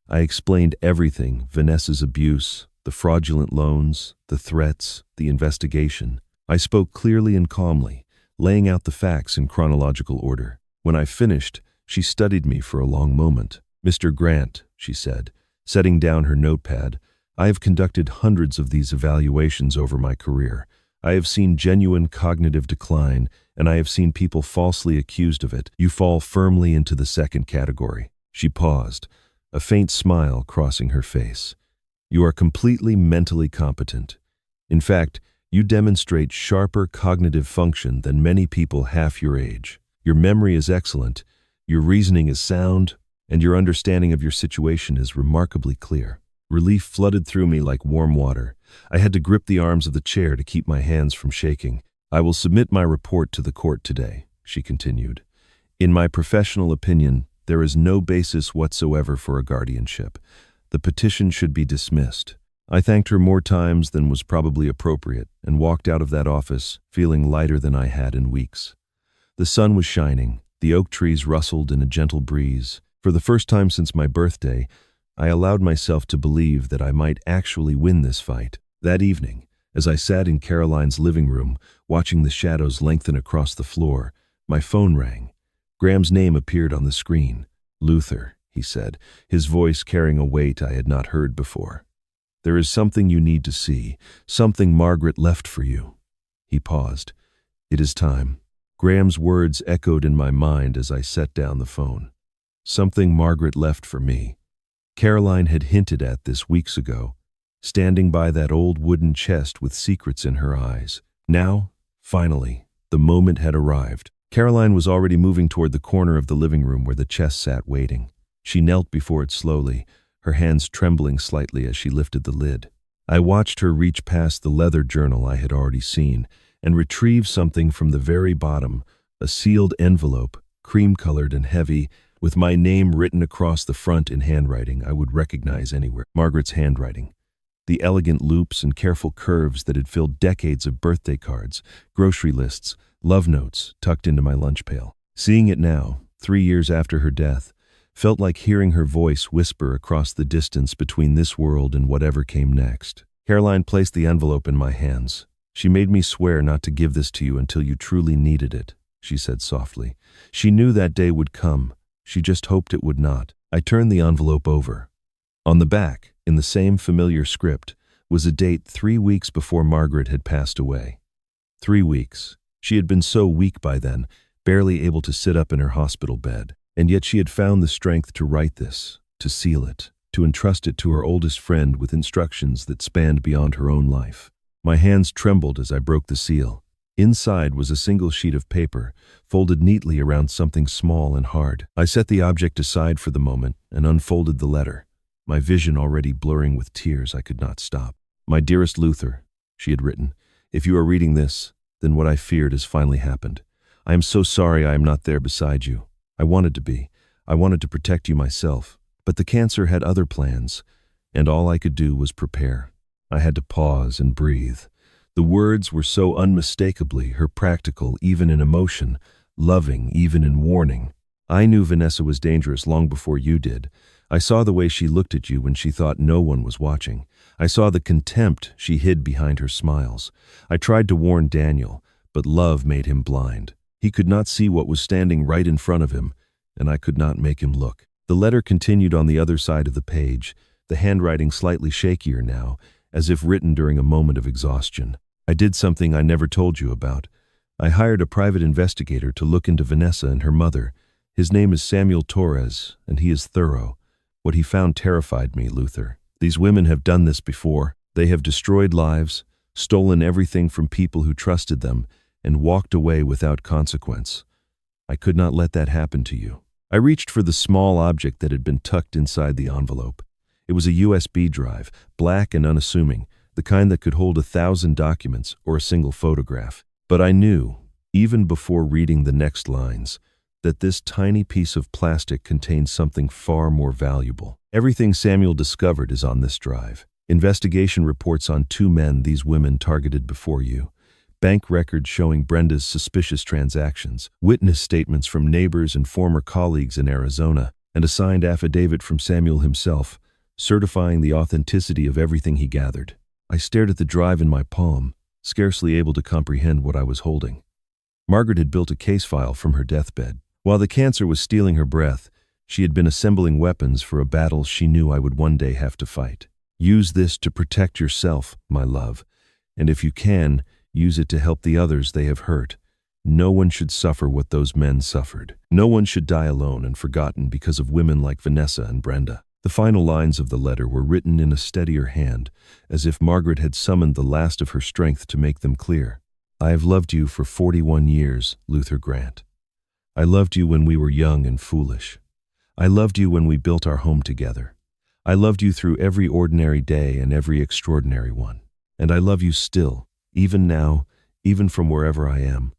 I explained everything: Vanessa's abuse, the fraudulent loans, the threats, the investigation. I spoke clearly and calmly, laying out the facts in chronological order. When I finished, she studied me for a long moment. "Mr. Grant," she said, setting down her notepad, I have conducted hundreds of these evaluations over my career. I have seen genuine cognitive decline, and I have seen people falsely accused of it. You fall firmly into the second category." She paused, a faint smile crossing her face. "You are completely mentally competent. In fact, you demonstrate sharper cognitive function than many people half your age. Your memory is excellent, your reasoning is sound, and your understanding of your situation is remarkably clear." Relief flooded through me like warm water. I had to grip the arms of the chair to keep my hands from shaking. "I will submit my report to the court today," she continued. "In my professional opinion, there is no basis whatsoever for a guardianship. The petition should be dismissed." I thanked her more times than was probably appropriate and walked out of that office feeling lighter than I had in weeks. The sun was shining, the oak trees rustled in a gentle breeze. For the first time since my birthday, I allowed myself to believe that I might actually win this fight. That evening, as I sat in Caroline's living room, watching the shadows lengthen across the floor, my phone rang. Graham's name appeared on the screen. "Luther," he said, his voice carrying a weight I had not heard before. "There is something you need to see, something Margaret left for you." He paused. "It is time." Graham's words echoed in my mind as I set down the phone. Something Margaret left for me. Caroline had hinted at this weeks ago, standing by that old wooden chest with secrets in her eyes. Now, finally, the moment had arrived. Caroline was already moving toward the corner of the living room where the chest sat waiting. She knelt before it slowly, her hands trembling slightly as she lifted the lid. I watched her reach past the leather journal I had already seen and retrieve something from the very bottom, a sealed envelope, cream-colored and heavy, with my name written across the front in handwriting I would recognize anywhere. Margaret's handwriting. The elegant loops and careful curves that had filled decades of birthday cards, grocery lists, love notes tucked into my lunch pail. Seeing it now, 3 years after her death, felt like hearing her voice whisper across the distance between this world and whatever came next. Caroline placed the envelope in my hands. "She made me swear not to give this to you until you truly needed it," she said softly. She knew that day would come. She just hoped it would not. I turned the envelope over. On the back, in the same familiar script, was a date 3 weeks before Margaret had passed away. 3 weeks. She had been so weak by then, barely able to sit up in her hospital bed. And yet she had found the strength to write this, to seal it, to entrust it to her oldest friend with instructions that spanned beyond her own life. My hands trembled as I broke the seal. Inside was a single sheet of paper, folded neatly around something small and hard. I set the object aside for the moment and unfolded the letter, my vision already blurring with tears I could not stop. "My dearest Luther," she had written, "if you are reading this, then what I feared has finally happened. I am so sorry I am not there beside you. I wanted to be. I wanted to protect you myself. But the cancer had other plans, and all I could do was prepare. I had to pause and breathe. The words were so unmistakably her practical, even in emotion, loving, even in warning. I knew Vanessa was dangerous long before you did. I saw the way she looked at you when she thought no one was watching. I saw the contempt she hid behind her smiles. I tried to warn Daniel, but love made him blind. He could not see what was standing right in front of him, and I could not make him look. The letter continued on the other side of the page, the handwriting slightly shakier now, as if written during a moment of exhaustion. I did something I never told you about. I hired a private investigator to look into Vanessa and her mother. His name is Samuel Torres, and he is thorough. What he found terrified me, Luther. These women have done this before. They have destroyed lives, stolen everything from people who trusted them, and walked away without consequence. I could not let that happen to you. I reached for the small object that had been tucked inside the envelope. It was a USB drive, black and unassuming, the kind that could hold 1,000 documents or a single photograph. But I knew, even before reading the next lines, that this tiny piece of plastic contained something far more valuable. Everything Samuel discovered is on this drive. Investigation reports on 2 men these women targeted before you. Bank records showing Brenda's suspicious transactions, witness statements from neighbors and former colleagues in Arizona, and a signed affidavit from Samuel himself, certifying the authenticity of everything he gathered. I stared at the drive in my palm, scarcely able to comprehend what I was holding. Margaret had built a case file from her deathbed. While the cancer was stealing her breath, she had been assembling weapons for a battle she knew I would one day have to fight. Use this to protect yourself, my love, and if you can, use it to help the others they have hurt. No one should suffer what those men suffered. No one should die alone and forgotten because of women like Vanessa and Brenda." The final lines of the letter were written in a steadier hand, as if Margaret had summoned the last of her strength to make them clear. "I have loved you for 41 years, Luther Grant. I loved you when we were young and foolish. I loved you when we built our home together. I loved you through every ordinary day and every extraordinary one. And I love you still, even now, even from wherever I am.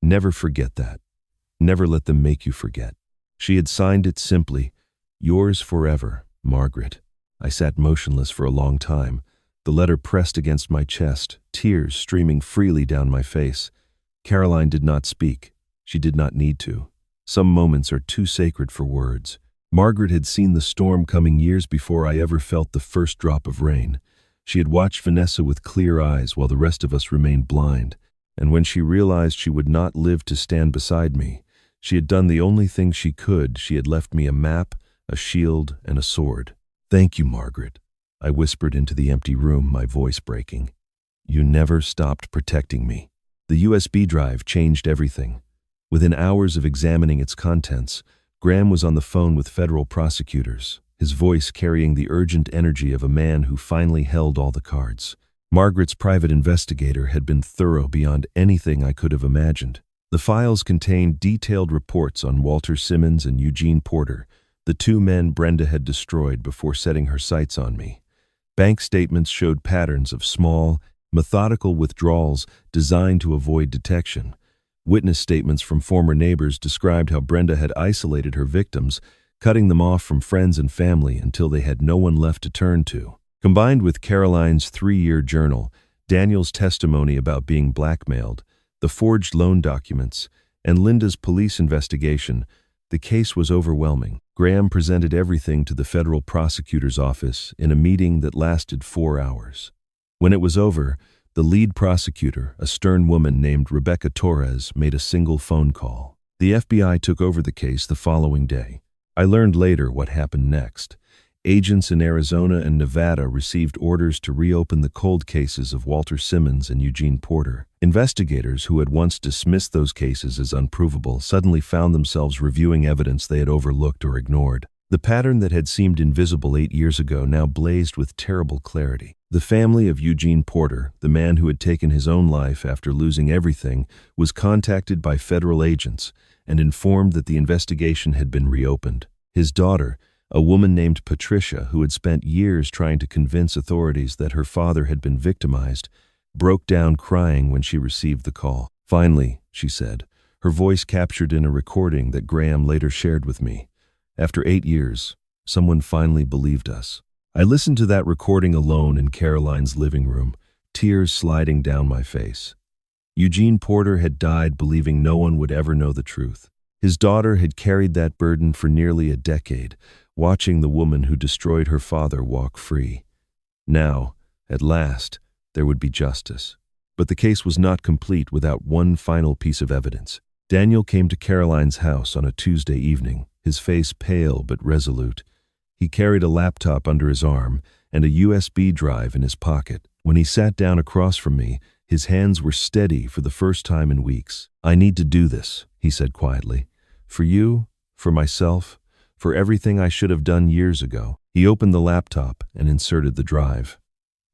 Never forget that. Never let them make you forget." She had signed it simply, "Yours forever, Margaret." I sat motionless for a long time, the letter pressed against my chest, tears streaming freely down my face. Caroline did not speak. She did not need to. Some moments are too sacred for words. Margaret had seen the storm coming years before I ever felt the first drop of rain. She had watched Vanessa with clear eyes while the rest of us remained blind, and when she realized she would not live to stand beside me, she had done the only thing she could. She had left me a map, a shield, and a sword. "Thank you, Margaret," I whispered into the empty room, my voice breaking. "You never stopped protecting me." The USB drive changed everything. Within hours of examining its contents, Graham was on the phone with federal prosecutors, his voice carrying the urgent energy of a man who finally held all the cards. Margaret's private investigator had been thorough beyond anything I could have imagined. The files contained detailed reports on Walter Simmons and Eugene Porter, the two men Brenda had destroyed before setting her sights on me. Bank statements showed patterns of small, methodical withdrawals designed to avoid detection. Witness statements from former neighbors described how Brenda had isolated her victims, cutting them off from friends and family until they had no one left to turn to. Combined with Caroline's 3-year journal, Daniel's testimony about being blackmailed, the forged loan documents, and Linda's police investigation, the case was overwhelming. Graham presented everything to the federal prosecutor's office in a meeting that lasted 4 hours. When it was over, the lead prosecutor, a stern woman named Rebecca Torres, made a single phone call. The FBI took over the case the following day. I learned later what happened next. Agents in Arizona and Nevada received orders to reopen the cold cases of Walter Simmons and Eugene Porter. Investigators who had once dismissed those cases as unprovable suddenly found themselves reviewing evidence they had overlooked or ignored. The pattern that had seemed invisible 8 years ago now blazed with terrible clarity. The family of Eugene Porter, the man who had taken his own life after losing everything, was contacted by federal agents and informed that the investigation had been reopened. His daughter, a woman named Patricia, who had spent years trying to convince authorities that her father had been victimized, broke down crying when she received the call. "Finally," she said, her voice captured in a recording that Graham later shared with me. "After 8 years, someone finally believed us." I listened to that recording alone in Caroline's living room, tears sliding down my face. Eugene Porter had died believing no one would ever know the truth. His daughter had carried that burden for nearly a decade, watching the woman who destroyed her father walk free. Now, at last, there would be justice. But the case was not complete without one final piece of evidence. Daniel came to Caroline's house on a Tuesday evening, his face pale but resolute. He carried a laptop under his arm and a USB drive in his pocket. When he sat down across from me, his hands were steady for the first time in weeks. "I need to do this," he said quietly. "For you, for myself, for everything I should have done years ago." He opened the laptop and inserted the drive.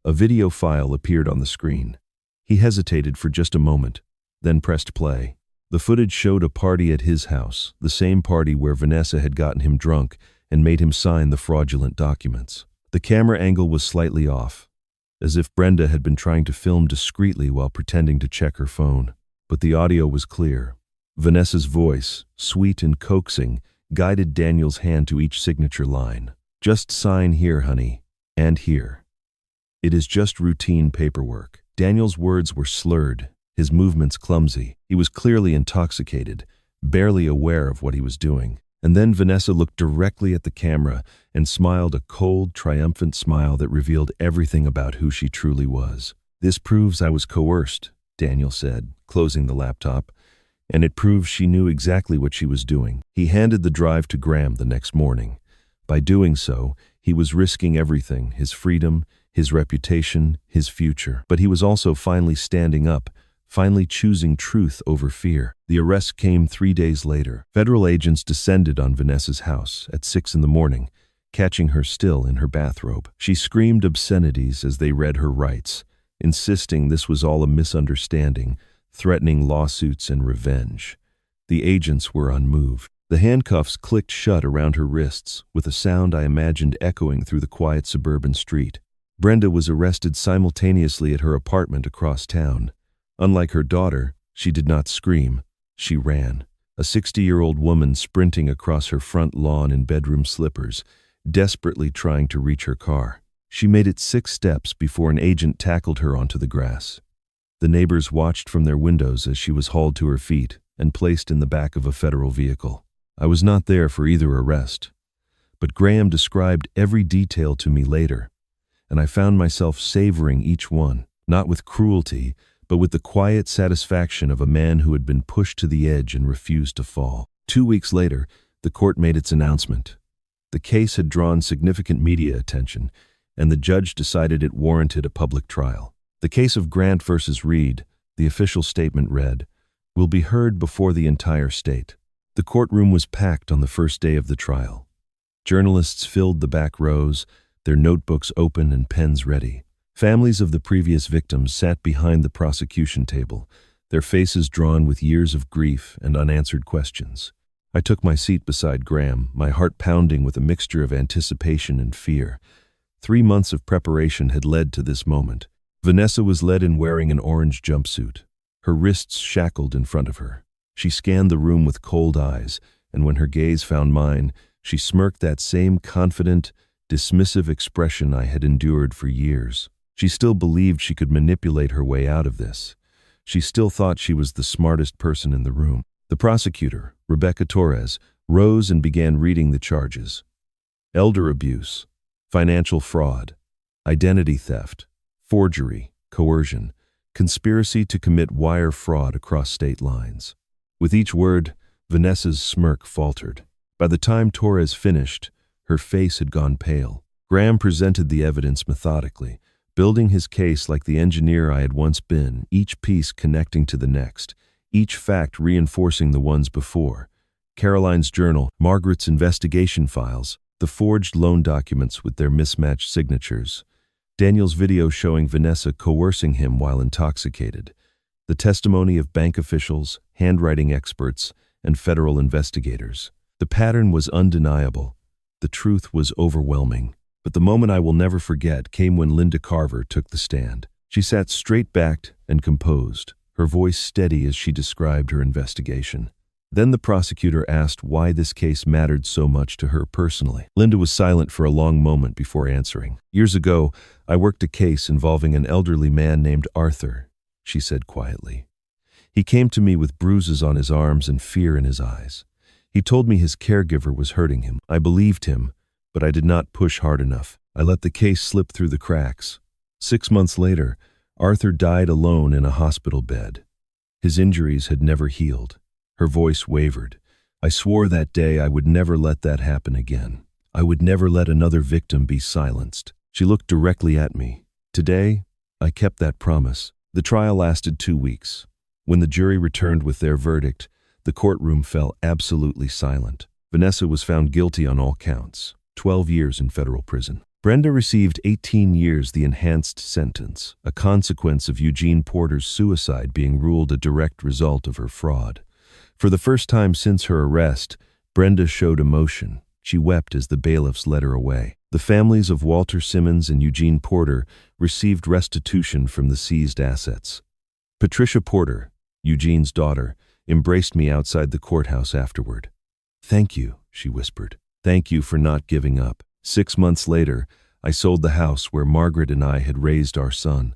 A video file appeared on the screen. He hesitated for just a moment, then pressed play. The footage showed a party at his house, the same party where Vanessa had gotten him drunk and made him sign the fraudulent documents. The camera angle was slightly off, as if Brenda had been trying to film discreetly while pretending to check her phone. But the audio was clear. Vanessa's voice, sweet and coaxing, guided Daniel's hand to each signature line. "Just sign here, honey, and here. It is just routine paperwork." Daniel's words were slurred, his movements clumsy. He was clearly intoxicated, barely aware of what he was doing. And then Vanessa looked directly at the camera and smiled a cold, triumphant smile that revealed everything about who she truly was. "This proves I was coerced," Daniel said, closing the laptop, "and it proves she knew exactly what she was doing." He handed the drive to Graham the next morning. By doing so, He was risking everything, his freedom, his reputation, his future. But he was also finally standing up, finally choosing truth over fear. The arrest came 3 days later. Federal agents descended on Vanessa's house at 6 in the morning, catching her still in her bathrobe. She screamed obscenities as they read her rights, insisting this was all a misunderstanding, threatening lawsuits and revenge. The agents were unmoved. The handcuffs clicked shut around her wrists, with a sound I imagined echoing through the quiet suburban street. Brenda was arrested simultaneously at her apartment across town. Unlike her daughter, she did not scream. She ran. A 60-year-old woman sprinting across her front lawn in bedroom slippers, desperately trying to reach her car. She made it 6 steps before an agent tackled her onto the grass. The neighbors watched from their windows as she was hauled to her feet and placed in the back of a federal vehicle. I was not there for either arrest, but Graham described every detail to me later, and I found myself savoring each one, not with cruelty, but with the quiet satisfaction of a man who had been pushed to the edge and refused to fall. 2 weeks later, the court made its announcement. The case had drawn significant media attention, and the judge decided it warranted a public trial. The case of Grant versus Reed, the official statement read, will be heard before the entire state. The courtroom was packed on the first day of the trial. Journalists filled the back rows, their notebooks open and pens ready. Families of the previous victims sat behind the prosecution table, their faces drawn with years of grief and unanswered questions. I took my seat beside Graham, my heart pounding with a mixture of anticipation and fear. 3 months of preparation had led to this moment. Vanessa was led in wearing an orange jumpsuit, her wrists shackled in front of her. She scanned the room with cold eyes, and when her gaze found mine, she smirked that same confident, dismissive expression I had endured for years. She still believed she could manipulate her way out of this. She still thought she was the smartest person in the room. The prosecutor, Rebecca Torres, rose and began reading the charges. Elder abuse, financial fraud, identity theft, forgery, coercion, conspiracy to commit wire fraud across state lines. With each word, Vanessa's smirk faltered. By the time Torres finished, her face had gone pale. Graham presented the evidence methodically, building his case like the engineer I had once been, each piece connecting to the next, each fact reinforcing the ones before. Caroline's journal, Margaret's investigation files, the forged loan documents with their mismatched signatures, Daniel's video showing Vanessa coercing him while intoxicated, the testimony of bank officials, handwriting experts, and federal investigators. The pattern was undeniable. The truth was overwhelming. But the moment I will never forget came when Linda Carver took the stand. She sat straight-backed and composed, her voice steady as she described her investigation. Then the prosecutor asked why this case mattered so much to her personally. Linda was silent for a long moment before answering. "Years ago, I worked a case involving an elderly man named Arthur," she said quietly. "He came to me with bruises on his arms and fear in his eyes. He told me his caregiver was hurting him. I believed him, but I did not push hard enough. I let the case slip through the cracks. 6 months later, Arthur died alone in a hospital bed. His injuries had never healed." Her voice wavered. "I swore that day I would never let that happen again. I would never let another victim be silenced." She looked directly at me. Today, I kept that promise. The trial lasted 2 weeks. When the jury returned with their verdict, the courtroom fell absolutely silent. Vanessa was found guilty on all counts, 12 years in federal prison. Brenda received 18 years, the enhanced sentence, a consequence of Eugene Porter's suicide being ruled a direct result of her fraud. For the first time since her arrest, Brenda showed emotion. She wept as the bailiffs led her away. The families of Walter Simmons and Eugene Porter received restitution from the seized assets. Patricia Porter, Eugene's daughter, embraced me outside the courthouse afterward. "Thank you," she whispered. "Thank you for not giving up." 6 months later, I sold the house where Margaret and I had raised our son.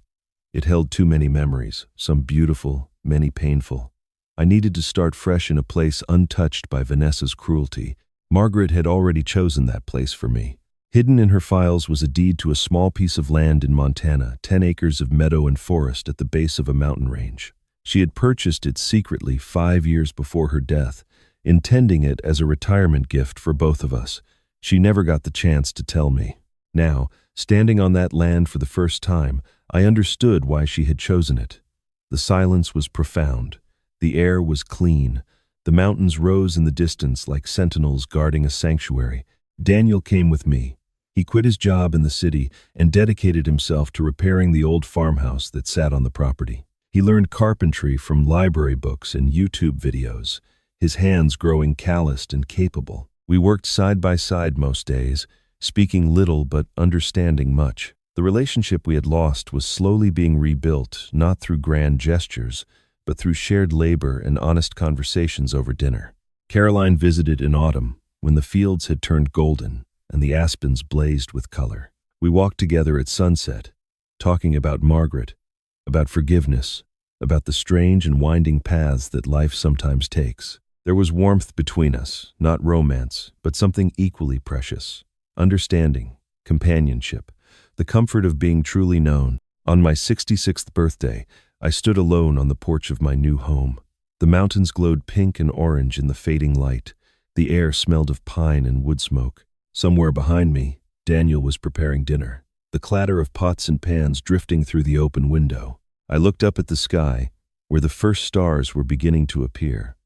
It held too many memories, some beautiful, many painful. I needed to start fresh in a place untouched by Vanessa's cruelty. Margaret had already chosen that place for me. Hidden in her files was a deed to a small piece of land in Montana, 10 acres of meadow and forest at the base of a mountain range. She had purchased it secretly 5 years before her death, intending it as a retirement gift for both of us. She never got the chance to tell me. Now, standing on that land for the first time, I understood why she had chosen it. The silence was profound. The air was clean. The mountains rose in the distance like sentinels guarding a sanctuary. Daniel came with me. He quit his job in the city and dedicated himself to repairing the old farmhouse that sat on the property. He learned carpentry from library books and YouTube videos, his hands growing calloused and capable. We worked side by side most days, speaking little but understanding much. The relationship we had lost was slowly being rebuilt, not through grand gestures, but through shared labor and honest conversations over dinner. Caroline visited in autumn, when the fields had turned golden and the aspens blazed with color. We walked together at sunset, talking about Margaret, about forgiveness, about the strange and winding paths that life sometimes takes. There was warmth between us, not romance, but something equally precious. Understanding, companionship, the comfort of being truly known. On my 66th birthday, I stood alone on the porch of my new home. The mountains glowed pink and orange in the fading light. The air smelled of pine and wood smoke. Somewhere behind me, Daniel was preparing dinner, the clatter of pots and pans drifting through the open window. I looked up at the sky, where the first stars were beginning to appear,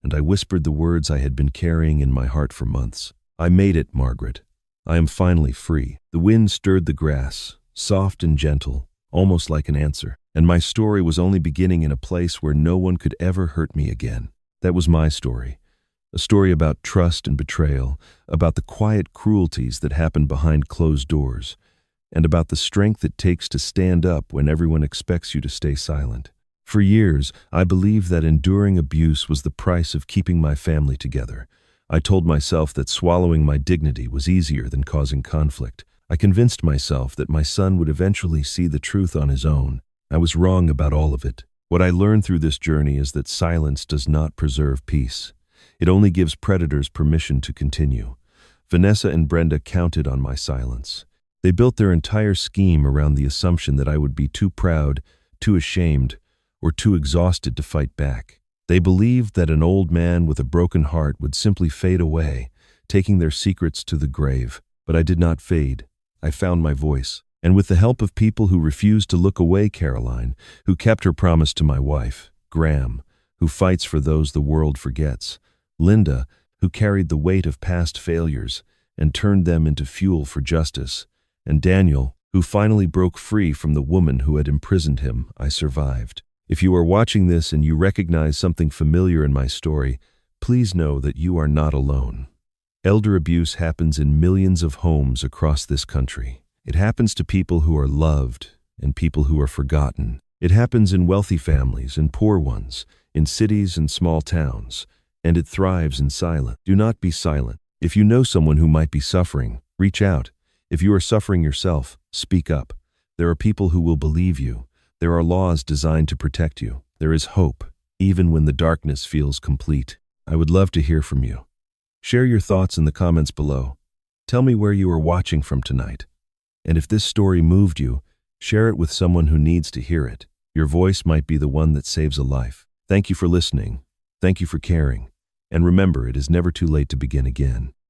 and I whispered the words I had been carrying in my heart for months. I made it, Margaret. I am finally free. The wind stirred the grass, soft and gentle, almost like an answer, and my story was only beginning in a place where no one could ever hurt me again. That was my story. A story about trust and betrayal, about the quiet cruelties that happen behind closed doors, and about the strength it takes to stand up when everyone expects you to stay silent. For years, I believed that enduring abuse was the price of keeping my family together. I told myself that swallowing my dignity was easier than causing conflict. I convinced myself that my son would eventually see the truth on his own. I was wrong about all of it. What I learned through this journey is that silence does not preserve peace. It only gives predators permission to continue. Vanessa and Brenda counted on my silence. They built their entire scheme around the assumption that I would be too proud, too ashamed, or too exhausted to fight back. They believed that an old man with a broken heart would simply fade away, taking their secrets to the grave. But I did not fade. I found my voice. And with the help of people who refused to look away, Caroline, who kept her promise to my wife, Graham, who fights for those the world forgets, Linda, who carried the weight of past failures and turned them into fuel for justice, and Daniel, who finally broke free from the woman who had imprisoned him, I survived. If you are watching this and you recognize something familiar in my story, please know that you are not alone. Elder abuse happens in millions of homes across this country. It happens to people who are loved and people who are forgotten. It happens in wealthy families and poor ones, in cities and small towns, and it thrives in silence. Do not be silent. If you know someone who might be suffering, reach out. If you are suffering yourself, speak up. There are people who will believe you. There are laws designed to protect you. There is hope, even when the darkness feels complete. I would love to hear from you. Share your thoughts in the comments below. Tell me where you are watching from tonight. And if this story moved you, share it with someone who needs to hear it. Your voice might be the one that saves a life. Thank you for listening. Thank you for caring. And remember, it is never too late to begin again.